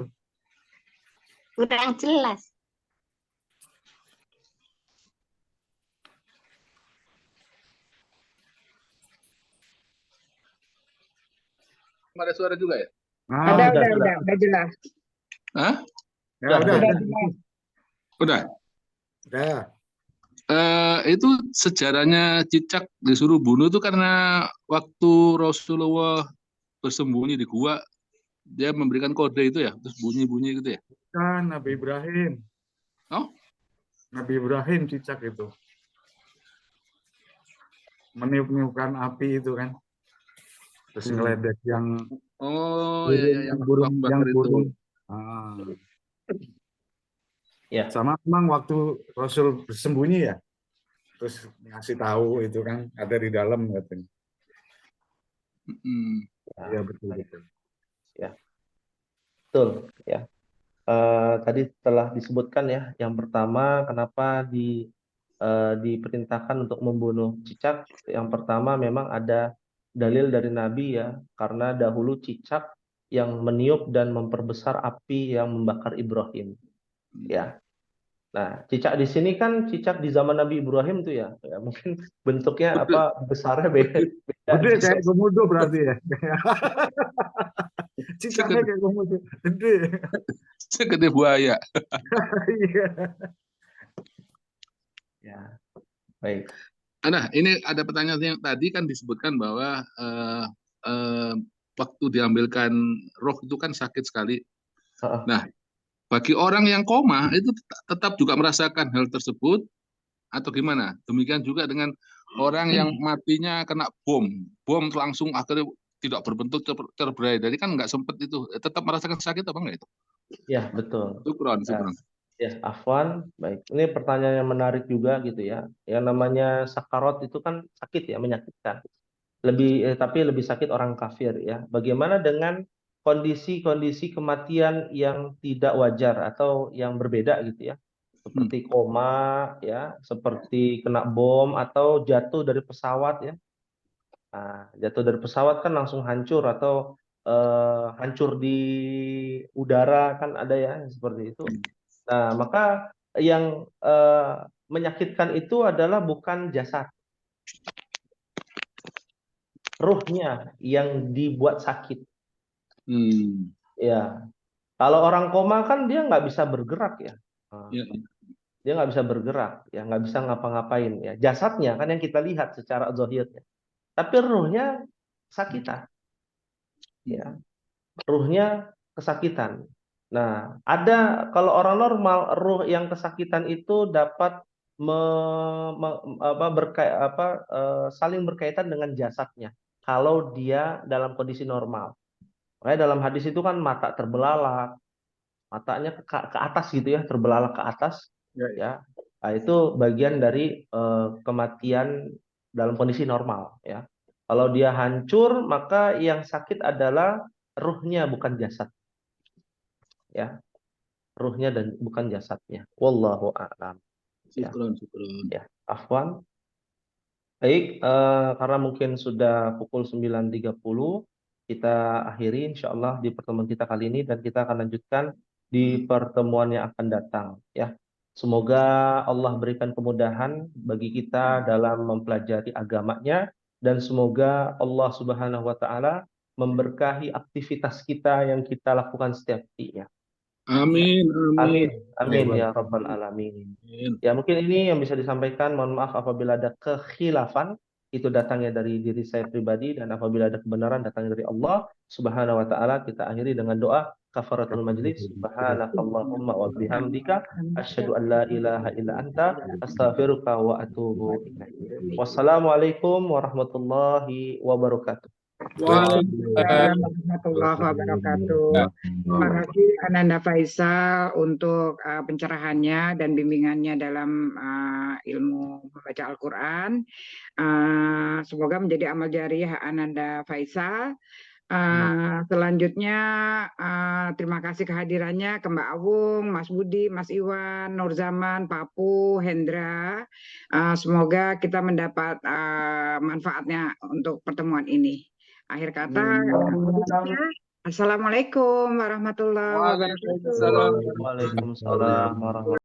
Kurang jelas. Ada suara juga ya? Udah jelas. Hah? Ya, udah. Udah. Itu sejarahnya cicak disuruh bunuh itu karena waktu Rasulullah bersembunyi di gua, dia memberikan kode itu ya, terus bunyi-bunyi gitu ya? Kan Nabi Ibrahim. Oh? Nabi Ibrahim cicak itu. Meniup-niupkan api itu kan. Terus ngeledek yang yang burung itu. Ya. Sama memang waktu Rasul bersembunyi ya. Terus ngasih tahu itu kan ada di dalam katanya. Ya betul. Ya. Betul ya. Tadi telah disebutkan ya, yang pertama kenapa diperintahkan untuk membunuh cicak. Yang pertama memang ada dalil dari Nabi ya, karena dahulu cicak yang meniup dan memperbesar api yang membakar Ibrahim. Ya. Nah, cicak di sini kan cicak di zaman Nabi Ibrahim tuh ya, mungkin bentuknya besarnya beda. Gede kayak komodo berarti ya. Cicaknya kayak komodo, gede. Segede buaya. Iya. Ya, baik. Nah, ini ada pertanyaan yang tadi kan disebutkan bahwa waktu diambilkan roh itu kan sakit sekali. Nah, bagi orang yang koma itu tetap juga merasakan hal tersebut atau gimana? Demikian juga dengan orang yang matinya kena bom langsung akhirnya tidak berbentuk terberai. Jadi kan nggak sempat itu. Tetap merasakan sakit apa enggak itu? Ya, betul. Syukron, Ya, syukron. ya, afwan. Baik. Ini pertanyaan yang menarik juga gitu ya. Yang namanya sakarat itu kan sakit ya, menyakitkan. Tapi lebih sakit orang kafir ya. Bagaimana dengan kondisi-kondisi kematian yang tidak wajar atau yang berbeda gitu ya? Seperti koma ya, seperti kena bom atau jatuh dari pesawat ya. Nah, jatuh dari pesawat kan langsung hancur atau hancur di udara kan ada ya seperti itu. Nah, maka yang menyakitkan itu adalah bukan jasad, ruhnya yang dibuat sakit. Ya, kalau orang koma kan dia nggak bisa bergerak ya. Nah, Ya. dia nggak bisa bergerak, ya nggak bisa ngapa-ngapain ya. Jasadnya kan yang kita lihat secara zahirnya, tapi ruhnya kesakitan, ya. Ruhnya kesakitan. Nah, ada kalau orang normal ruh yang kesakitan itu dapat saling berkaitan dengan jasadnya. Kalau dia dalam kondisi normal, makanya dalam hadis itu kan mata terbelalak, matanya ke atas gitu ya, terbelalak ke atas, ya. Nah, itu bagian dari kematian dalam kondisi normal, ya. Kalau dia hancur, maka yang sakit adalah ruhnya bukan jasad, ya. Ruhnya dan bukan jasadnya. Wallahu a'lam. Ya, Syukron, syukron. ya. Afwan. Baik, karena mungkin sudah pukul 9.30, kita akhiri insyaallah di pertemuan kita kali ini dan kita akan lanjutkan di pertemuan yang akan datang, ya. Semoga Allah berikan kemudahan bagi kita dalam mempelajari agamanya dan semoga Allah Subhanahu wa taala memberkahi aktivitas kita yang kita lakukan setiap harinya. Amin, amin. Amin ya rabbal alamin. Amin. Ya, mungkin ini yang bisa disampaikan. Mohon maaf apabila ada kekhilafan, itu datangnya dari diri saya pribadi, dan apabila ada kebenaran datangnya dari Allah Subhanahu wa taala. Kita akhiri dengan doa kafaratul majlis. Subhanakallahumma wa bihamdika asyhadu an la ilaha illa anta astaghfiruka wa atubu ilaik. Wassalamualaikum warahmatullahi wabarakatuh. Waalaikumsalam warahmatullahi wabarakatuh. Terima kasih Ananda Faisal untuk pencerahannya dan bimbingannya dalam ilmu membaca Al-Quran. Semoga menjadi amal jariah Ananda Faisal. Selanjutnya terima kasih kehadirannya ke Mbak Awung, Mas Budi, Mas Iwan, Nur Zaman, Papu, Hendra. Semoga kita mendapat manfaatnya untuk pertemuan ini. Akhir kata, Assalamualaikum warahmatullahi wabarakatuh. Waalaikumsalam warahmatullahi wabarakatuh.